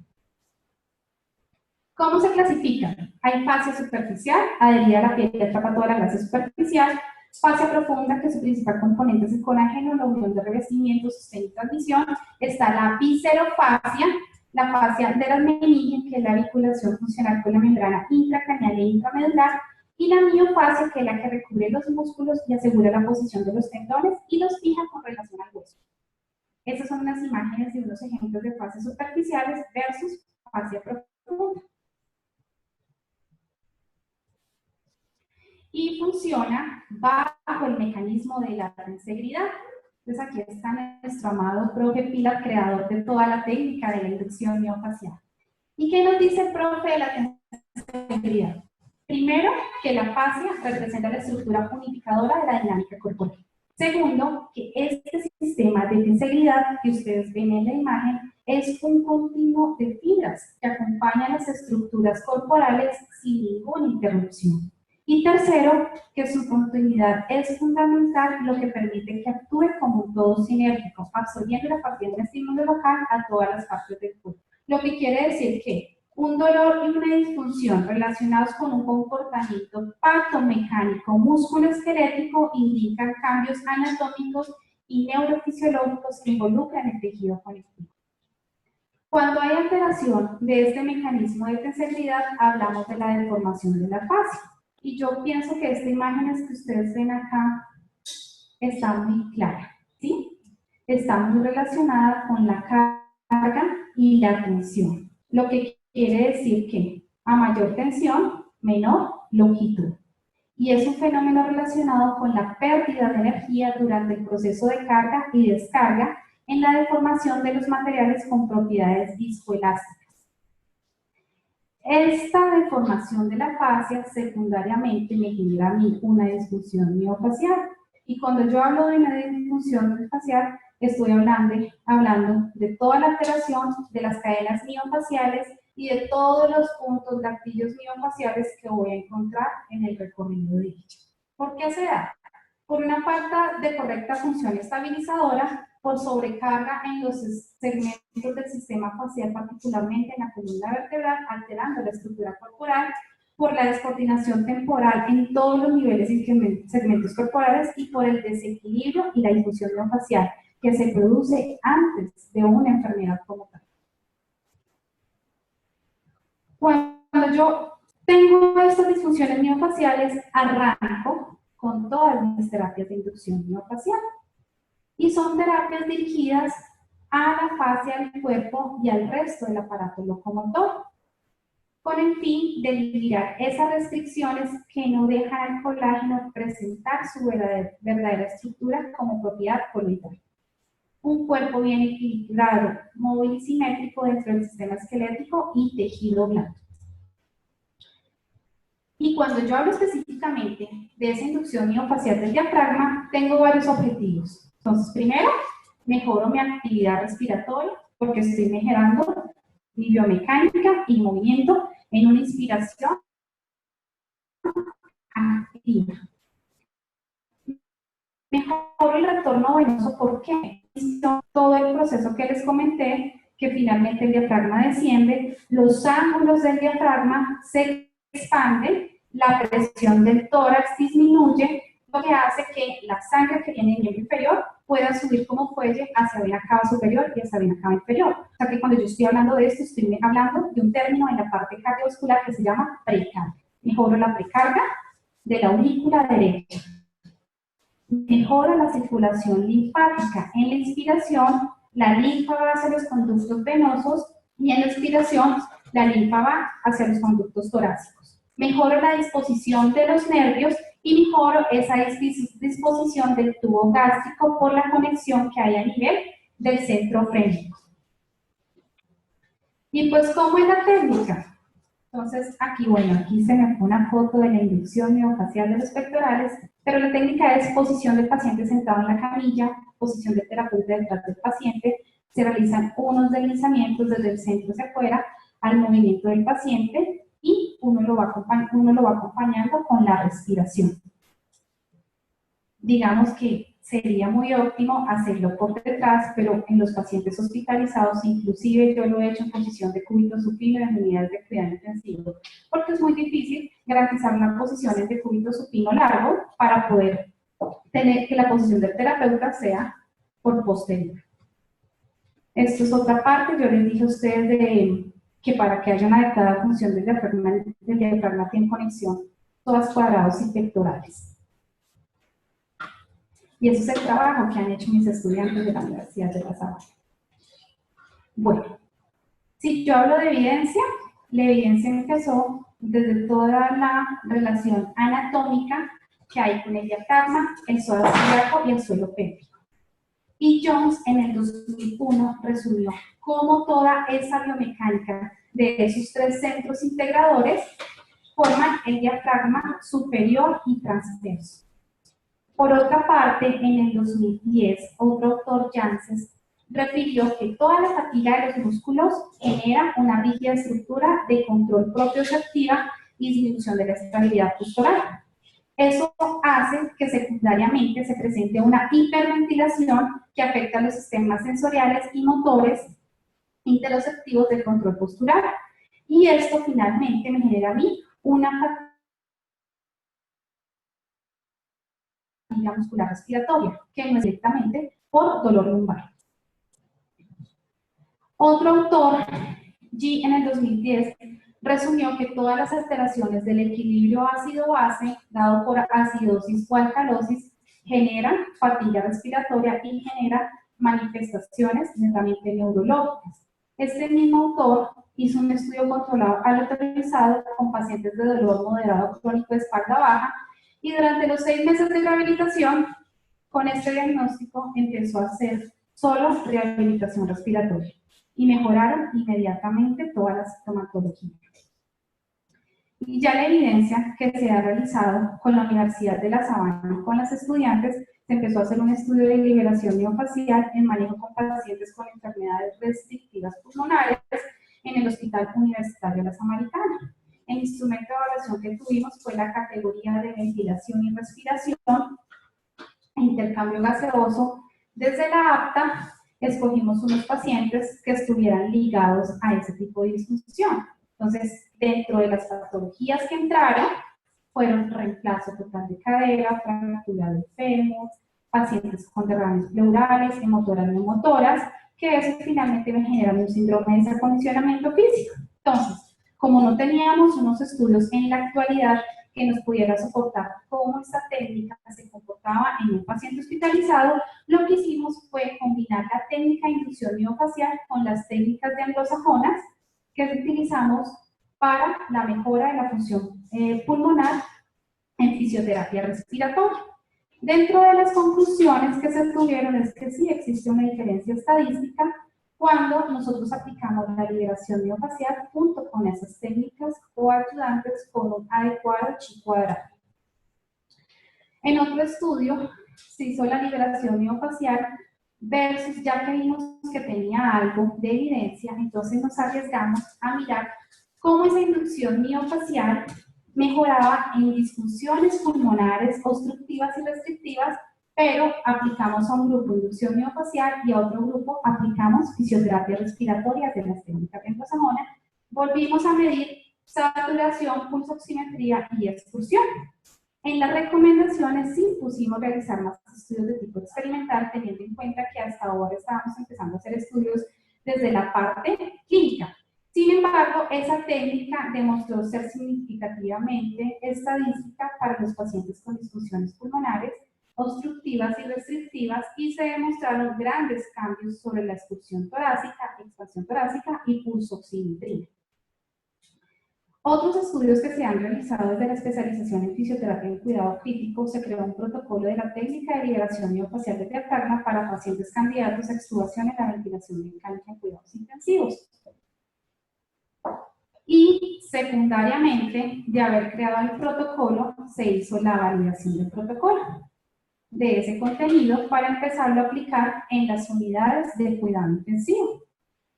[SPEAKER 1] ¿Cómo se clasifican? Hay fascia superficial, adherida a la piel que atrapa toda la grasa superficial; fascia profunda, que su principal componente es el colágeno, la unión de revestimiento, sostén y transmisión. Está la viscerofascia, la fascia de las meninges, que es la articulación funcional con la membrana intracraneal e intramedular; y la miofascia, que es la que recubre los músculos y asegura la posición de los tendones y los fija con relación al hueso. Estas son unas imágenes de unos ejemplos de fascias superficiales versus fascia profunda. Y funciona bajo el mecanismo de la tensegridad. Entonces aquí está nuestro amado profe Pilar, creador de toda la técnica de la inducción miofacial. ¿Y qué nos dice el profe de la tensegridad? Primero, que la fascia representa la estructura unificadora de la dinámica corporal. Segundo, que este sistema de tensegridad que ustedes ven en la imagen es un continuo de fibras que acompañan las estructuras corporales sin ninguna interrupción. Y tercero, que su continuidad es fundamental, lo que permite que actúe como un todo sinérgico, absorbiendo y repartiendo el estímulo local a todas las partes del cuerpo. Lo que quiere decir que un dolor y una disfunción relacionados con un comportamiento patomecánico musculoesquelético indican cambios anatómicos y neurofisiológicos que involucran el tejido conectivo. Cuando hay alteración de este mecanismo de tensegridad, hablamos de la deformación de la fascia. Y yo pienso que esta imagen que ustedes ven acá está muy clara, ¿sí? Está muy relacionada con la carga y la tensión. Lo que quiere decir que a mayor tensión, menor longitud. Y es un fenómeno relacionado con la pérdida de energía durante el proceso de carga y descarga en la deformación de los materiales con propiedades viscoelásticas. Esta deformación de la fascia secundariamente me genera a mí una disfunción miofacial. Y cuando yo hablo de una disfunción facial, estoy hablando de toda la alteración de las cadenas miofaciales y de todos los puntos gatillos miofaciales que voy a encontrar en el recorrido de ella. ¿Por qué se da? Por una falta de correcta función estabilizadora, por sobrecarga en los segmentos del sistema facial, particularmente en la columna vertebral, alterando la estructura corporal, por la descoordinación temporal en todos los niveles y segmentos corporales y por el desequilibrio y la disfunción miofacial que se produce antes de una enfermedad como tal. Cuando yo tengo estas disfunciones miofaciales, arranco con todas mis terapias de inducción miofacial. Y son terapias dirigidas a la fascia del cuerpo y al resto del aparato locomotor, con el fin de eliminar esas restricciones que no dejan al colágeno presentar su verdadera estructura como propiedad coloidal. Un cuerpo bien equilibrado, móvil y simétrico dentro del sistema esquelético y tejido blando. Y cuando yo hablo específicamente de esa inducción miofacial del diafragma, tengo varios objetivos. Entonces, primero, mejoro mi actividad respiratoria porque estoy mejorando mi biomecánica y movimiento en una inspiración activa. Mejoro el retorno venoso, ¿por qué? Todo el proceso que les comenté, que finalmente el diafragma desciende, los ángulos del diafragma se expanden, la presión del tórax disminuye, lo que hace que la sangre que viene del miembro inferior pueda subir como fuelle hacia vena cava superior y hacia vena cava inferior. O sea que cuando yo estoy hablando de esto, estoy hablando de un término en la parte cardiovascular que se llama precarga. Mejoro la precarga de la aurícula derecha. Mejora la circulación linfática. En la inspiración, la linfa va hacia los conductos venosos y en la expiración, la linfa va hacia los conductos torácicos. Mejoro la disposición de los nervios y mejoro esa disposición del tubo gástrico por la conexión que hay a nivel del centro frénico. Y pues, ¿cómo es la técnica? Entonces, aquí se me pone una foto de la inducción miofacial de los pectorales, pero la técnica es posición del paciente sentado en la camilla, posición del terapeuta detrás del paciente, se realizan unos deslizamientos desde el centro hacia afuera al movimiento del paciente y uno lo va acompañando con la respiración. Digamos que sería muy óptimo hacerlo por detrás, pero en los pacientes hospitalizados, inclusive yo lo he hecho en posición de cúbito supino en unidades de cuidado intensivo, porque es muy difícil garantizar unas posiciones de cúbito supino largo para poder tener que la posición del terapeuta sea por posterior. Esto es otra parte, yo les dije a ustedes que para que haya una adecuada función del diafragma tiene conexión todas cuadrados y pectorales. Y eso es el trabajo que han hecho mis estudiantes de la Universidad de La Sabana. Bueno, si yo hablo de evidencia, la evidencia empezó desde toda la relación anatómica que hay con el diafragma, el psoas ilíaco y el suelo pélvico. Y Jones en el 2001 resumió cómo toda esa biomecánica de esos tres centros integradores forman el diafragma superior y transverso. Por otra parte, en el 2010, otro autor, Janssens, refirió que toda la fatiga de los músculos genera una rígida estructura de control propioceptiva y disminución de la estabilidad postural. Eso hace que secundariamente se presente una hiperventilación que afecta a los sistemas sensoriales y motores interoceptivos del control postural. Y esto finalmente me genera a mí una fatiga muscular respiratoria, que no es directamente por dolor lumbar. Otro autor, G, en el 2010, resumió que todas las alteraciones del equilibrio ácido-base, dado por acidosis o alcalosis, generan fatiga respiratoria y generan manifestaciones netamente neurológicas. Este mismo autor hizo un estudio controlado aleatorizado con pacientes de dolor moderado crónico de espalda baja y durante los 6 meses de rehabilitación, con este diagnóstico empezó a hacer solo rehabilitación respiratoria y mejoraron inmediatamente toda la sintomatología. Y ya la evidencia que se ha realizado con la Universidad de La Sabana con las estudiantes, se empezó a hacer un estudio de liberación miofascial en manejo con pacientes con enfermedades restrictivas pulmonares en el Hospital Universitario La Samaritana. El instrumento de evaluación que tuvimos fue la categoría de ventilación y respiración, intercambio gaseoso. Desde la apta, escogimos unos pacientes que estuvieran ligados a ese tipo de disfunción. Entonces, dentro de las patologías que entraron, fueron reemplazo total de cadera, fractura del fémur, pacientes con derrames pleurales, hemotoras neumotoras, que eso finalmente me generan un síndrome de acondicionamiento físico. Entonces, como no teníamos unos estudios en la actualidad que nos pudiera soportar cómo esta técnica se comportaba en un paciente hospitalizado, lo que hicimos fue combinar la técnica de inducción miofacial con las técnicas de anglosajonas que utilizamos para la mejora de la función pulmonar en fisioterapia respiratoria. Dentro de las conclusiones que se tuvieron es que sí existe una diferencia estadística cuando nosotros aplicamos la liberación miofacial junto con esas técnicas o ayudantes con un adecuado chi cuadrado. En otro estudio se hizo la liberación miofacial versus ya que vimos que tenía algo de evidencia, entonces nos arriesgamos a mirar cómo esa inducción miofacial mejoraba en disfunciones pulmonares obstructivas y restrictivas, pero aplicamos a un grupo inducción miofacial y a otro grupo aplicamos fisioterapia respiratoria de las técnicas de anglosajonas. Volvimos a medir saturación, pulsoximetría y expulsión. En las recomendaciones sí pusimos realizar más estudios de tipo experimental, teniendo en cuenta que hasta ahora estábamos empezando a hacer estudios desde la parte clínica. Sin embargo, esa técnica demostró ser significativamente estadística para los pacientes con disfunciones pulmonares, obstructivas y restrictivas, y se demostraron grandes cambios sobre la expulsión torácica, expansión torácica y pulsoximetría. Otros estudios que se han realizado desde la especialización en fisioterapia en cuidado crítico, se creó un protocolo de la técnica de liberación miofacial de diafragma para pacientes candidatos a extubación en la ventilación mecánica en cuidados intensivos. Y secundariamente de haber creado el protocolo, se hizo la validación del protocolo de ese contenido para empezarlo a aplicar en las unidades de cuidado intensivo.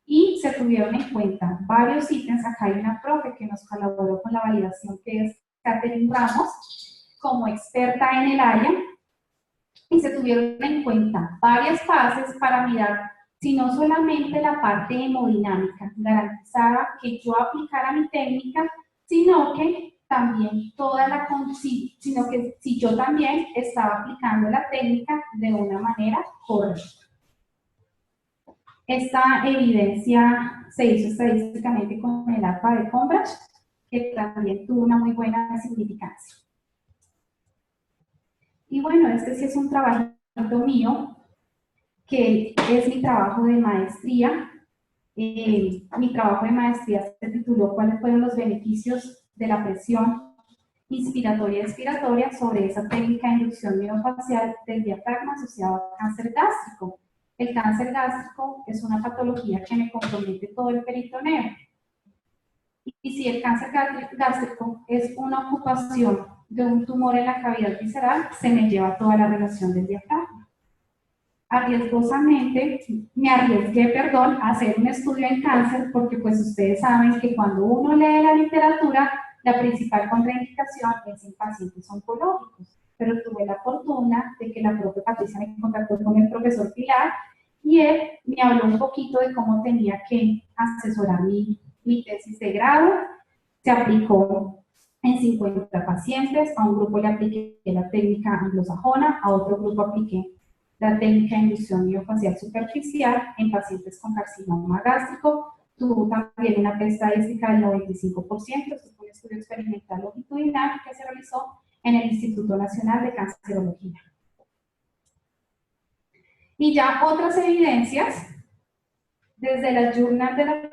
[SPEAKER 1] Y se tuvieron en cuenta varios ítems. Acá hay una profe que nos colaboró con la validación, que es Catherine Ramos, como experta en el área, y se tuvieron en cuenta varias fases para mirar si no solamente la parte hemodinámica garantizaba que yo aplicara mi técnica, sino que también sino que si yo también estaba aplicando la técnica de una manera correcta. Esta evidencia se hizo estadísticamente con el APA de Cambridge, que también tuvo una muy buena significancia. Y bueno, este sí es un trabajo mío, que es mi trabajo de maestría. Mi trabajo de maestría se tituló ¿Cuáles fueron los beneficios de la presión inspiratoria y expiratoria sobre esa técnica de inducción miofacial del diafragma asociado a cáncer gástrico? El cáncer gástrico es una patología que me compromete todo el peritoneo. Y si el cáncer gástrico es una ocupación de un tumor en la cavidad visceral, se me lleva toda la relación del diafragma. Arriesgosamente, me arriesgué, a hacer un estudio en cáncer, porque pues ustedes saben que cuando uno lee la literatura, la principal contraindicación es en pacientes oncológicos. Pero tuve la fortuna de que la propia Patricia me contactó con el profesor Pilar y él me habló un poquito de cómo tenía que asesorar mi tesis de grado. Se aplicó en 50 pacientes, a un grupo le apliqué la técnica anglosajona, a otro grupo apliqué la técnica de inducción miofacial superficial en pacientes con carcinoma gástrico. Tuvo también una estadística del 95%, esto fue un estudio experimental longitudinal que se realizó en el Instituto Nacional de Cancerología. Y ya otras evidencias desde la Journal de la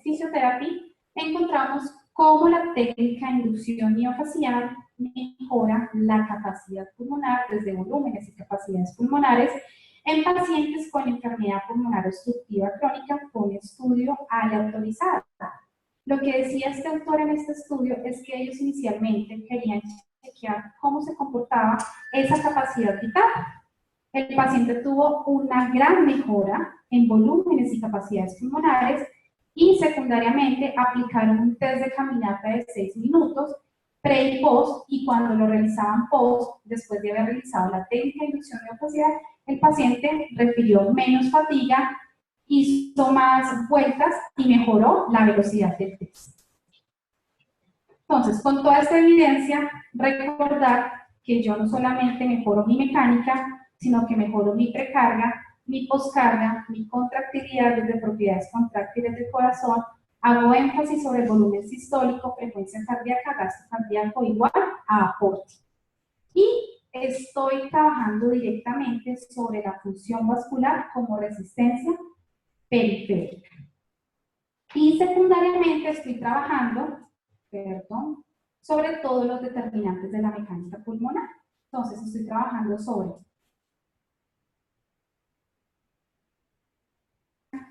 [SPEAKER 1] Fisioterapia, encontramos cómo la técnica de inducción miofacial mejora la capacidad pulmonar desde volúmenes y capacidades pulmonares en pacientes con enfermedad pulmonar obstructiva crónica con estudio aleatorizado. Lo que decía este autor en este estudio es que ellos inicialmente querían chequear cómo se comportaba esa capacidad vital. El paciente tuvo una gran mejora en volúmenes y capacidades pulmonares y secundariamente aplicaron un test de caminata de 6 minutos pre y post, y cuando lo realizaban post, después de haber realizado la técnica de inducción miofacial, el paciente refirió menos fatiga, hizo más vueltas y mejoró la velocidad del test. Entonces, con toda esta evidencia, recordar que yo no solamente mejoro mi mecánica, sino que mejoro mi precarga, mi poscarga, mi contractilidad desde propiedades contráctiles del corazón, hago énfasis sobre el volumen sistólico, frecuencia cardíaca, gasto cardíaco igual a aporte. Y estoy trabajando directamente sobre la función vascular como resistencia periférica. Y secundariamente estoy trabajando, sobre todos los determinantes de la mecánica pulmonar. Entonces estoy trabajando sobre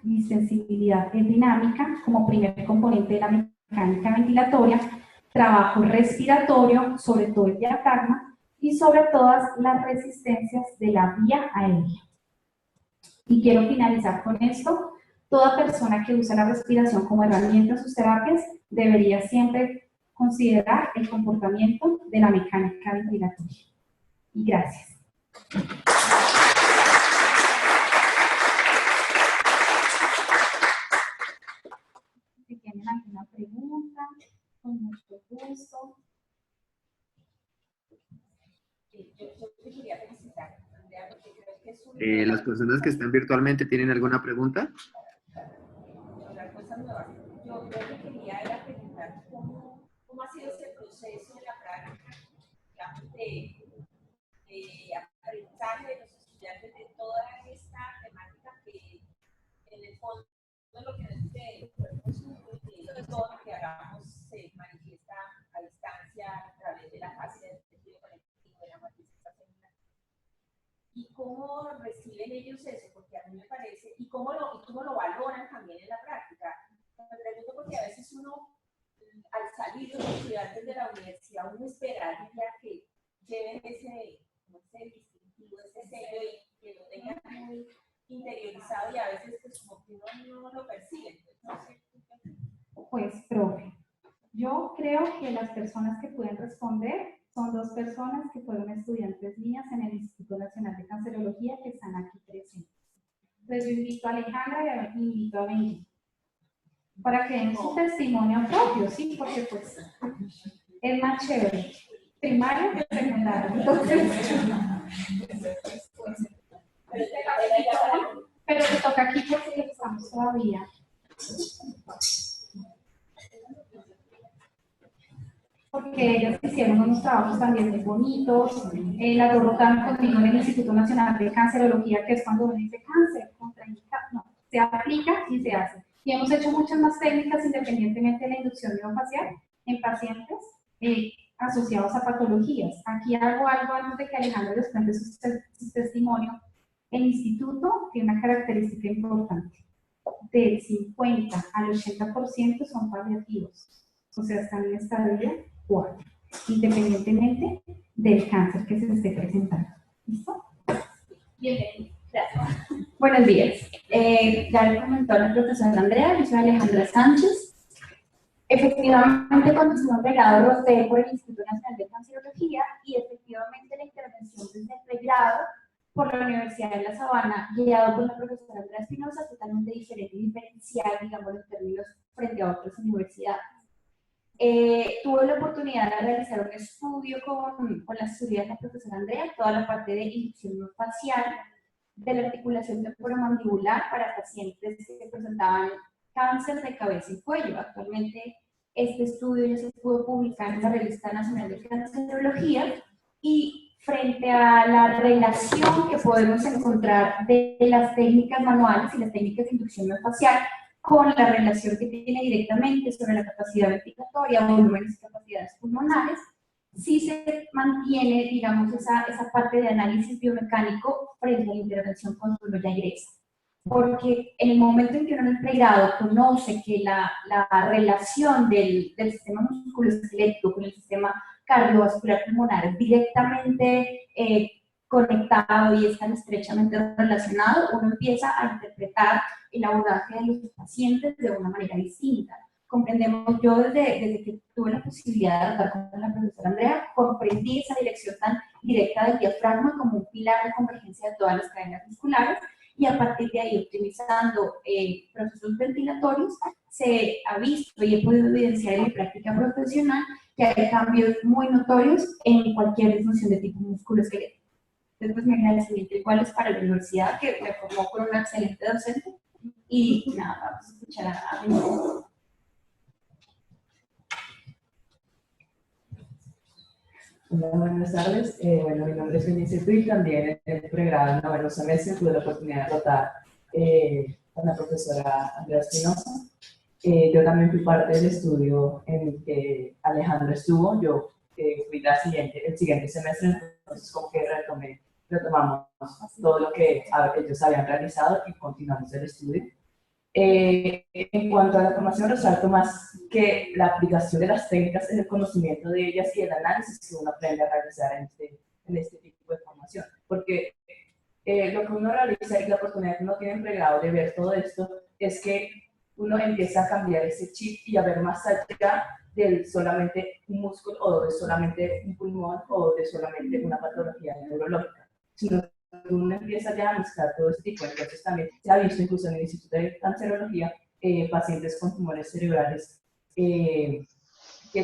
[SPEAKER 1] mi sensibilidad dinámica como primer componente de la mecánica ventilatoria, trabajo respiratorio, sobre todo el diafragma, y sobre todas las resistencias de la vía aérea. Y quiero finalizar con esto. Toda persona que usa la respiración como herramienta en sus terapias debería siempre considerar el comportamiento de la mecánica ventilatoria. Y gracias. Si tienen alguna pregunta, con mucho gusto.
[SPEAKER 2] Yo te quería felicitar, Andrea, porque creo que es
[SPEAKER 4] ¿Las personas que están virtualmente tienen alguna pregunta?
[SPEAKER 2] una cosa nueva. Yo lo que quería era preguntar cómo ha sido ese proceso de la práctica, digamos, de aprendizaje de los estudiantes de toda esta temática que en el fondo lo que es de todo lo que hagamos se manifiesta a distancia a través de la fase del tejido conectivo, de la matriz celular. ¿Y cómo reciben ellos eso? Porque a mí me parece, y cómo lo valoran también en la práctica. Me pregunto porque a veces uno, al salir los estudiantes de la universidad, uno esperaría que lleven ese distintivo, ese sello y que lo tengan muy interiorizado, y a veces pues como que uno no lo percibe. Entonces,
[SPEAKER 1] Pues, profe, yo creo que las personas que pueden responder son dos personas que fueron estudiantes mías en el Instituto Nacional de Cancerología que están aquí presentes. Entonces yo invito a Alejandra y invito a Benji para que den su testimonio propio, sí, porque pues es más chévere. Primario que secundario. Entonces, pero te toca aquí porque estamos todavía. Porque ellas hicieron unos trabajos también muy bonitos, las dos rotaron conmigo en el Instituto Nacional de Cancerología, que es cuando uno dice cáncer, contraindicado, no, se aplica y se hace. Y hemos hecho muchas más técnicas independientemente de la inducción miofacial en pacientes asociados a patologías. Aquí hago algo antes de que Alejandro les cuente su testimonio. El instituto tiene una característica importante. Del 50 al 80% son paliativos, o sea, están en estadio 4, independientemente del cáncer que se esté presentando. ¿Listo?
[SPEAKER 7] Bienvenido. Gracias. Buenos días. Ya le comentó la profesora Andrea, yo soy Alejandra Sánchez. Efectivamente, cuando estuve en pregrado roté por el Instituto Nacional de Cancerología y efectivamente la intervención desde el pregrado por la Universidad de La Sabana, guiado por la profesora Andrea Espinosa, es totalmente diferente y diferencial, digamos, en términos frente a otras universidades. Tuve la oportunidad de realizar un estudio con las estudiantes de la profesora Andrea, toda la parte de inducción facial, de la articulación temporomandibular para pacientes que presentaban cáncer de cabeza y cuello. Actualmente este estudio ya se pudo publicar en la Revista Nacional de Cancerología y frente a la relación que podemos encontrar de las técnicas manuales y las técnicas de inducción miofascial con la relación que tiene directamente sobre la capacidad ventilatoria, volúmenes y capacidades pulmonares, sí se mantiene, digamos, esa parte de análisis biomecánico frente a la intervención cuando uno ya ingresa. Porque en el momento en que uno en el pregrado conoce que la relación del sistema musculoesquelético con el sistema cardiovascular pulmonar es directamente conectado y están estrechamente relacionados, uno empieza a interpretar el abordaje de los pacientes de una manera distinta. Comprendemos, yo desde que tuve la posibilidad de hablar con la profesora Andrea, comprendí esa dirección tan directa del diafragma como un pilar de convergencia de todas las cadenas musculares, y a partir de ahí, optimizando procesos ventilatorios, se ha visto y he podido evidenciar en mi práctica profesional que hay cambios muy notorios en cualquier disfunción de tipo musculoesquelético. Entonces, mi agradecimiento igual es para la universidad, que me formó con una excelente docente, y nada, vamos a escuchar a mi maestra.
[SPEAKER 8] Hola, buenas tardes. Bueno, mi nombre es Benicio Puig, también en el pregrado en noveno semestre tuve la oportunidad de rotar con la profesora Andrea Espinosa. Yo también fui parte del estudio en el que Alejandro estuvo. Yo fui el siguiente semestre, entonces como que retomamos todo lo que ellos habían realizado y continuamos el estudio. En cuanto a la formación, resalto más que la aplicación de las técnicas es el conocimiento de ellas y el análisis que uno aprende a realizar en este tipo de formación. Porque lo que uno realiza y la oportunidad que uno tiene en pregrado de ver todo esto es que uno empieza a cambiar ese chip y a ver más allá de solamente un músculo o de solamente un pulmón o de solamente una patología neurológica, sino uno empieza ya a mezclar todo este tipo. Entonces también se ha visto incluso en el Instituto de Cancerología pacientes con tumores cerebrales que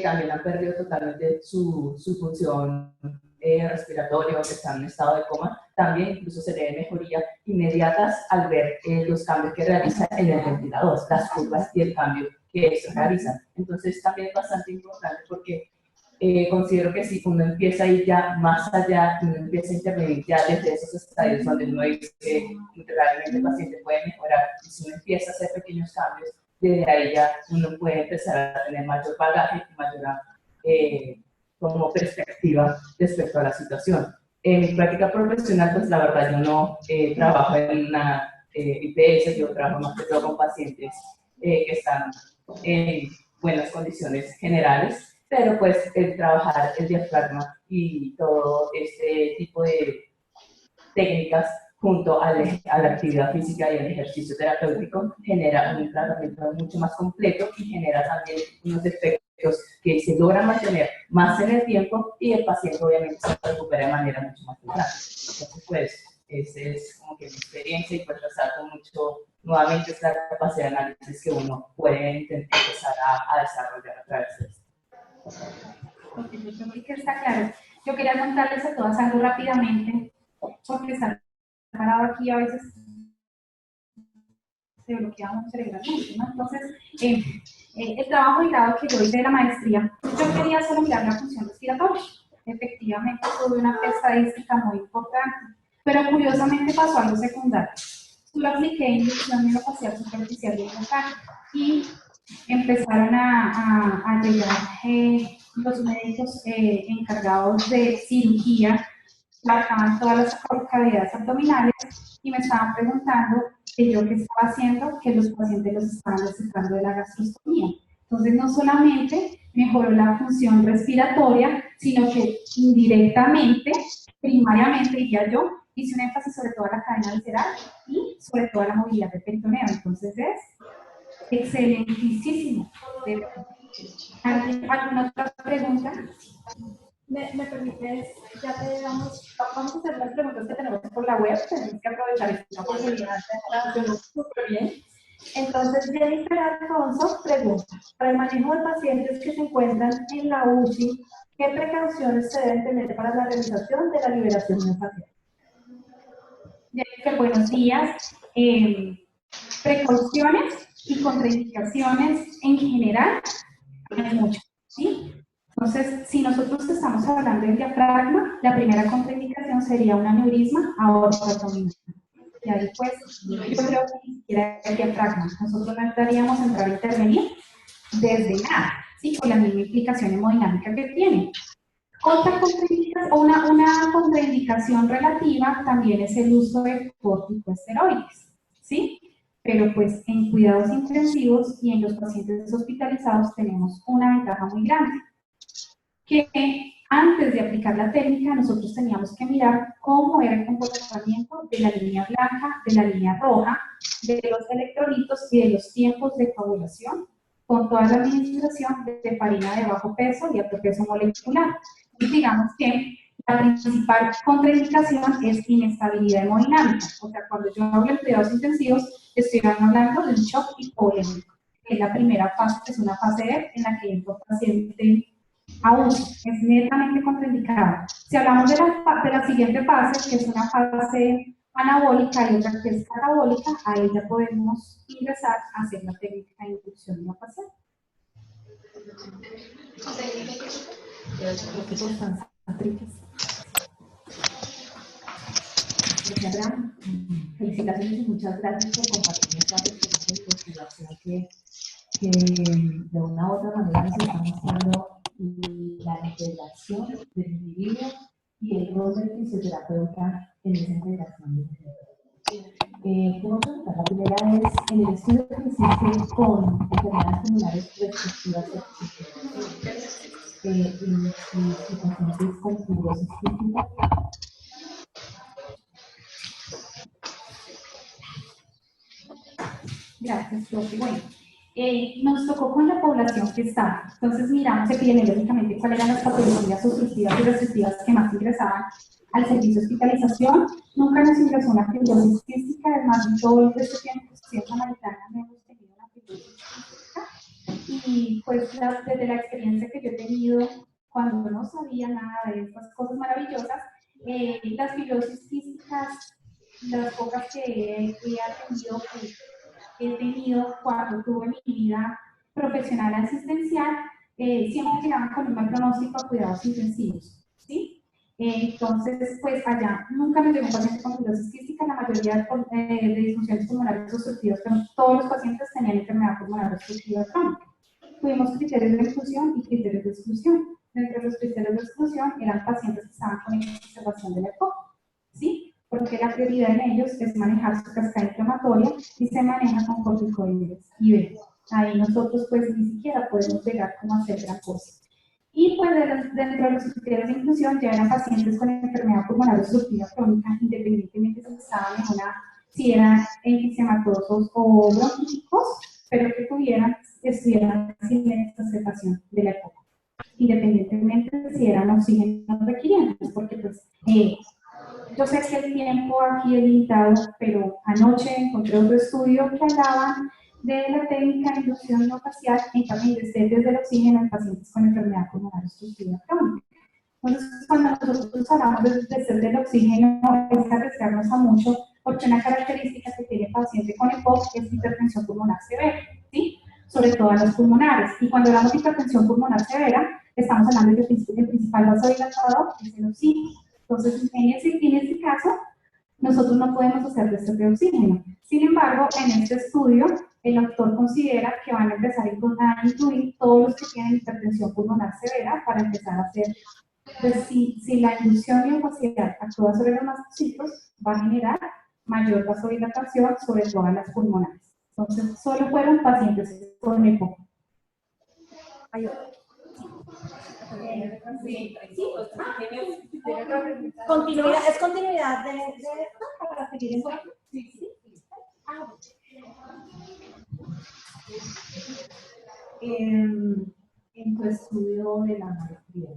[SPEAKER 8] también han perdido totalmente su función respiratoria o que están en estado de coma. También incluso se le ve mejoría inmediatas al ver los cambios que realizan en el ventilador, las curvas y el cambio que estos realizan. Entonces también es bastante importante porque considero que si uno empieza a ir ya más allá, uno empieza a intervenir ya desde esos estadios donde uno dice que realmente el paciente puede mejorar, y si uno empieza a hacer pequeños cambios, desde ahí ya uno puede empezar a tener mayor bagaje y mayor como perspectiva respecto a la situación. En mi práctica profesional, pues la verdad yo no trabajo en una IPS, yo trabajo más que todo con pacientes que están en buenas condiciones generales, pero pues el trabajar el diafragma y todo este tipo de técnicas junto a la actividad física y el ejercicio terapéutico genera un tratamiento mucho más completo y genera también unos efectos que se logran mantener más en el tiempo y el paciente obviamente se recupera de manera mucho más temprana. Entonces pues esa es como que mi experiencia y pues resalto mucho nuevamente es la capacidad de análisis que uno puede intentar empezar a desarrollar a través de esto.
[SPEAKER 1] Porque yo creo que está claro. Yo quería contarles a todas algo rápidamente, porque están parados aquí a veces se bloqueamos cerebralmente, ¿no? Entonces, el trabajo de grado que yo hice de la maestría, yo quería solo mirar la función respiratoria. Efectivamente, tuve una estadística muy importante, pero curiosamente pasó algo secundario. Yo apliqué inducción miofascial superficial y local y empezaron a llegar los médicos encargados de cirugía, marcaban todas las cavidades abdominales y me estaban preguntando que yo qué estaba haciendo, que los pacientes los estaban desecando de la gastrostomía. Entonces, no solamente mejoró la función respiratoria, sino que indirectamente, primariamente, diría yo, hice un énfasis sobre toda la cadena visceral y sobre toda la movilidad del peritoneo. Entonces, es excelentísimo. ¿Alguna otra pregunta?
[SPEAKER 6] ¿Me permites? Ya te vamos a hacer las preguntas que tenemos por la web. Tenemos que aprovechar esta oportunidad de hacerlo súper bien. Entonces, Jennifer Alfonso pregunta, para el manejo de pacientes que se encuentran en la UCI, ¿qué precauciones se deben tener para la realización de la liberación miofascial?
[SPEAKER 1] Jennifer, buenos días. Precauciones y contraindicaciones en general hay muchas, ¿sí?
[SPEAKER 7] Entonces, si nosotros estamos hablando del diafragma, la primera contraindicación sería un aneurisma aorta abdominal. Y ahí pues, yo creo que ni siquiera el diafragma. Nosotros no entraríamos a entrar a intervenir desde nada, ¿sí? Con la misma implicación hemodinámica que tiene. Otra contraindicación, una contraindicación relativa también es el uso de corticosteroides, ¿sí? Pero pues en cuidados intensivos y en los pacientes hospitalizados tenemos una ventaja muy grande, que antes de aplicar la técnica nosotros teníamos que mirar cómo era el comportamiento de la línea blanca, de la línea roja, de los electrolitos y de los tiempos de coagulación con toda la administración de heparina de bajo peso y alto peso molecular. Y digamos que la principal contraindicación es inestabilidad hemodinámica. O sea, cuando yo hablo de cuidados intensivos, estoy hablando de un shock hipovolémico, que es la primera fase, que es una fase E en la que entra el paciente a uso. Es netamente contraindicado. Si hablamos de la siguiente fase, que es una fase anabólica y otra que es catabólica, ahí ya podemos ingresar a hacer la técnica de inducción de la paciente.
[SPEAKER 8] Felicitaciones y muchas gracias por compartir esta experiencia de investigación que de una u otra manera nos está mostrando la integración del individuo y el rol del fisioterapeuta en esa integración. Tengo que preguntar, la primera es, en el estudio que hiciste con enfermedades pulmonares restrictivas y pacientes con fibrosis quística,
[SPEAKER 7] Gracias, profe. Bueno, nos tocó con la población que está. Entonces miramos epidemiológicamente cuáles eran las patologías obstructivas y restrictivas que más ingresaban al servicio de hospitalización. Nunca nos ingresó una fibrosis quística, además de todo este tiempo que estoy en Samaritana no hemos tenido una fibrosis quística. Y pues desde la experiencia que yo he tenido, cuando no sabía nada de estas cosas maravillosas, las fibrosis quísticas, las pocas que he tenido cuando tuve mi vida profesional asistencial, siempre llegaban con un mal pronóstico a cuidados intensivos, ¿sí? Entonces, pues allá nunca me llegó un paciente con fibrosis quística, la mayoría de disfunciones pulmonares obstructivas, pero todos los pacientes tenían enfermedad pulmonar obstructiva crónica. Tuvimos criterios de inclusión y criterios de exclusión. Dentro de los criterios de exclusión eran pacientes que estaban con exacerbación del EPOC, ¿sí? Porque la prioridad en ellos es manejar su cascada inflamatoria y se maneja con corticoides y B. Ahí nosotros pues ni siquiera podemos llegar como a hacer gran cosa. Y pues dentro de los criterios de inclusión ya eran pacientes con enfermedad pulmonar obstructiva crónica, independientemente si eran enfisematosos o bronquíticos, pero que estuvieran sin exacerbación de la época, independientemente si eran oxígeno requirientes, porque pues yo sé que el tiempo aquí es limitado, pero anoche encontré otro estudio que hablaban de la técnica de inducción miofascial en cambios del oxígeno en pacientes con enfermedad pulmonar obstructiva crónica. Entonces, cuando nosotros hablamos de ser del oxígeno, es arriesgarnos a mucho, porque una característica que tiene el paciente con EPOC es hipertensión pulmonar severa, ¿sí? Sobre todo en los pulmonares. Y cuando hablamos de hipertensión pulmonar severa, estamos hablando de que el principal vasodilatador es el oxígeno. Entonces, en ese caso, nosotros no podemos hacer test de oxígeno. Sin embargo, en este estudio, el autor considera que van a empezar a incluir todos los que tienen hipertensión pulmonar severa para empezar a hacer, pues si la inducción miofascial actúa sobre los mastocitos, va a generar mayor vasodilatación sobre todas las pulmonares. Entonces, solo fueron pacientes con EPOC.
[SPEAKER 6] Continuidad, es continuidad para seguir en sí.
[SPEAKER 8] En tu estudio de la maestría,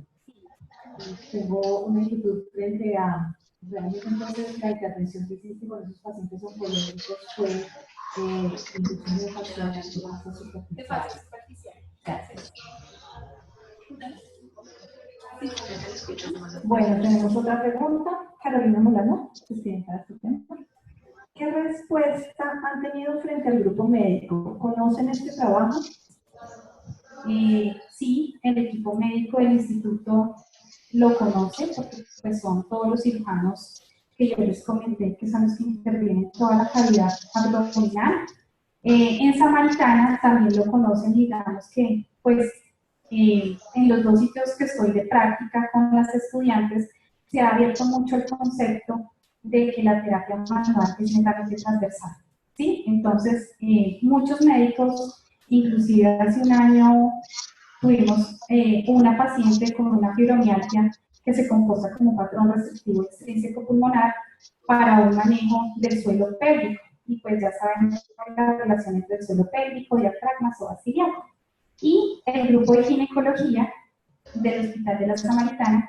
[SPEAKER 8] tengo una inquietud frente a realmente entonces la intervención que hiciste con esos pacientes oncológicos fue inducción de facciones de fase superficial. Gracias.
[SPEAKER 6] Bueno, tenemos otra pregunta. Carolina Molano, presidenta de Astutenta. ¿Qué respuesta han tenido frente al grupo médico? ¿Conocen este trabajo?
[SPEAKER 7] Sí, el equipo médico del instituto lo conoce, porque pues, son todos los cirujanos que yo les comenté, que son los que intervienen en toda la cavidad abdominal. En Samaritana también lo conocen, digamos que pues en los dos sitios que estoy de práctica con las estudiantes se ha abierto mucho el concepto de que la terapia manual es netamente transversal, ¿sí? Entonces, muchos médicos, inclusive hace un año tuvimos una paciente con una fibromialgia que se comporta como un patrón restrictivo extrínseco pulmonar para un manejo del suelo pélvico. Y pues ya saben la relación entre el suelo pélvico, diafragma, psoas ilíaco. Y el grupo de ginecología del Hospital de la Samaritana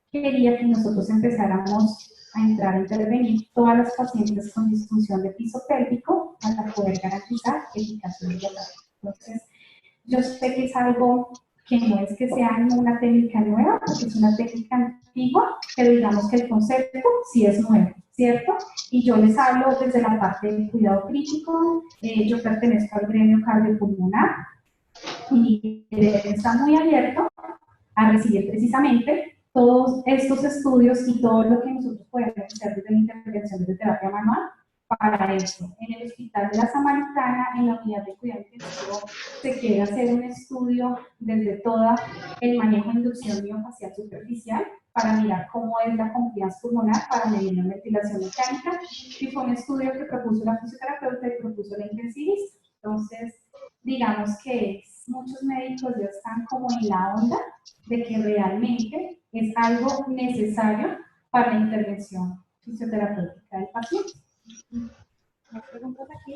[SPEAKER 7] quería que nosotros empezáramos a entrar a intervenir todas las pacientes con disfunción de piso pélvico para poder garantizar eficacia del tratamiento. Entonces, yo sé que es algo que no es que sea una técnica nueva, porque es una técnica antigua, pero digamos que el concepto sí es nuevo, ¿cierto? Y yo les hablo desde la parte del cuidado crítico. Yo pertenezco al gremio cardiopulmonar y está muy abierto a recibir precisamente todos estos estudios y todo lo que nosotros podemos hacer desde la intervención de terapia manual para eso. En el Hospital de la Samaritana, en la unidad de cuidado intensivo, se quiere hacer un estudio desde todo el manejo de inducción miofacial superficial para mirar cómo es la compliance pulmonar, para medir la ventilación mecánica, y fue un estudio que propuso la fisioterapeuta y propuso la intensivista. Entonces, digamos que muchos médicos ya están como en la onda de que realmente es algo necesario para la intervención fisioterapéutica del paciente.
[SPEAKER 6] ¿Más preguntas aquí?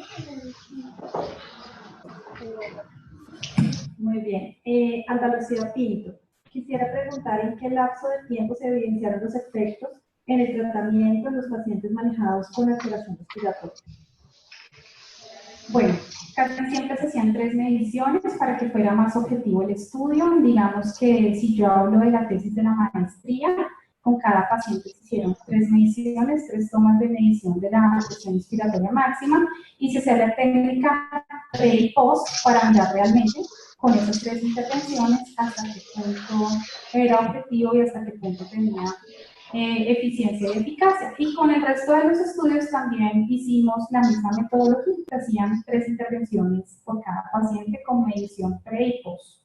[SPEAKER 7] Muy bien.
[SPEAKER 6] Andalucía Pinto. Quisiera preguntar en qué lapso de tiempo se evidenciaron los efectos en el tratamiento de los pacientes manejados con alteración respiratoria.
[SPEAKER 7] Bueno, casi siempre se hacían 3 mediciones para que fuera más objetivo el estudio. Digamos que si yo hablo de la tesis de la maestría, con cada paciente se hicieron 3 mediciones, 3 tomas de medición de la presión inspiratoria máxima y se hacía la técnica pre y post para mirar realmente con esas 3 intervenciones hasta qué punto era objetivo y hasta qué punto tenía eficiencia y eficacia. Y con el resto de los estudios también hicimos la misma metodología, que hacían 3 intervenciones por cada paciente con medición pre y post.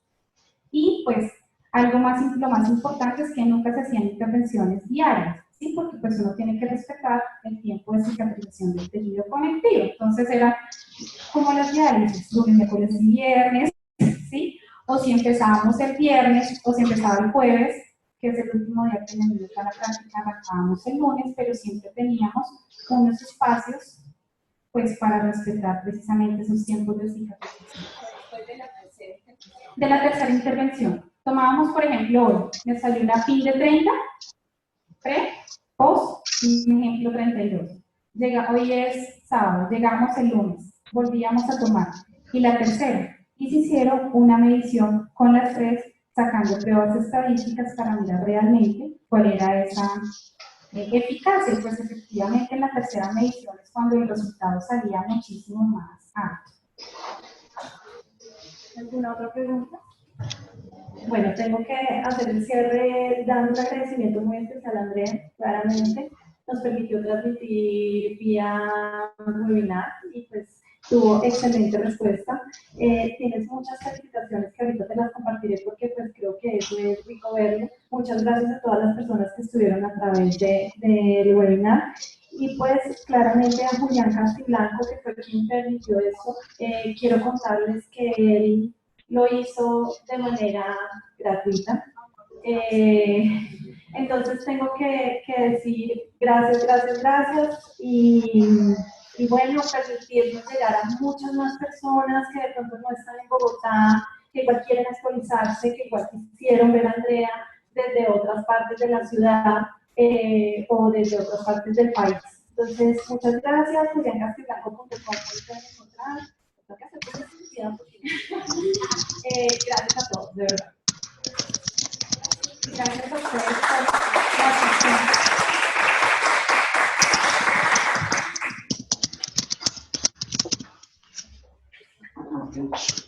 [SPEAKER 7] Y pues algo más, lo más importante es que nunca se hacían intervenciones diarias, ¿sí? Porque pues uno tiene que respetar el tiempo de cicatrización del tejido conectivo. Entonces era como las diálisis, lunes, miércoles y viernes, ¿sí? O si empezábamos el viernes o si empezaba el jueves, que es el último día que tenemos para la práctica, arrancábamos el lunes, pero siempre teníamos unos espacios pues para respetar precisamente esos tiempos de cicatrización. De la tercera intervención. Tomábamos, por ejemplo, hoy, me salió una PIN de 30, pre, post, un ejemplo 32. Hoy es sábado, llegamos el lunes, volvíamos a tomar. Y la tercera, y se hicieron una medición con las 3, sacando pruebas estadísticas para mirar realmente cuál era esa eficacia. Y pues efectivamente en la tercera medición es cuando el resultado salía muchísimo más alto.
[SPEAKER 6] ¿Alguna otra pregunta? Bueno, tengo que hacer el cierre dando un agradecimiento muy especial a Andrea, claramente. Nos permitió transmitir vía webinar y pues tuvo excelente respuesta. Tienes muchas calificaciones que ahorita te las compartiré porque pues creo que eso es rico verlo. Muchas gracias a todas las personas que estuvieron a través del webinar. Y pues claramente a Julián Castiblanco, que fue quien permitió esto, quiero contarles que él lo hizo de manera gratuita. Entonces tengo que decir gracias, gracias, gracias y bueno, permitirnos llegar a muchas más personas que de pronto no están en Bogotá, que igual quieren actualizarse, que igual quisieron ver a Andrea desde otras partes de la ciudad o desde otras partes del país. Entonces, muchas gracias, juliancastiblanco.com pueden encontrar. Tengo que hacer publicidad porque gracias a todos, de verdad. Gracias a ustedes por la atención.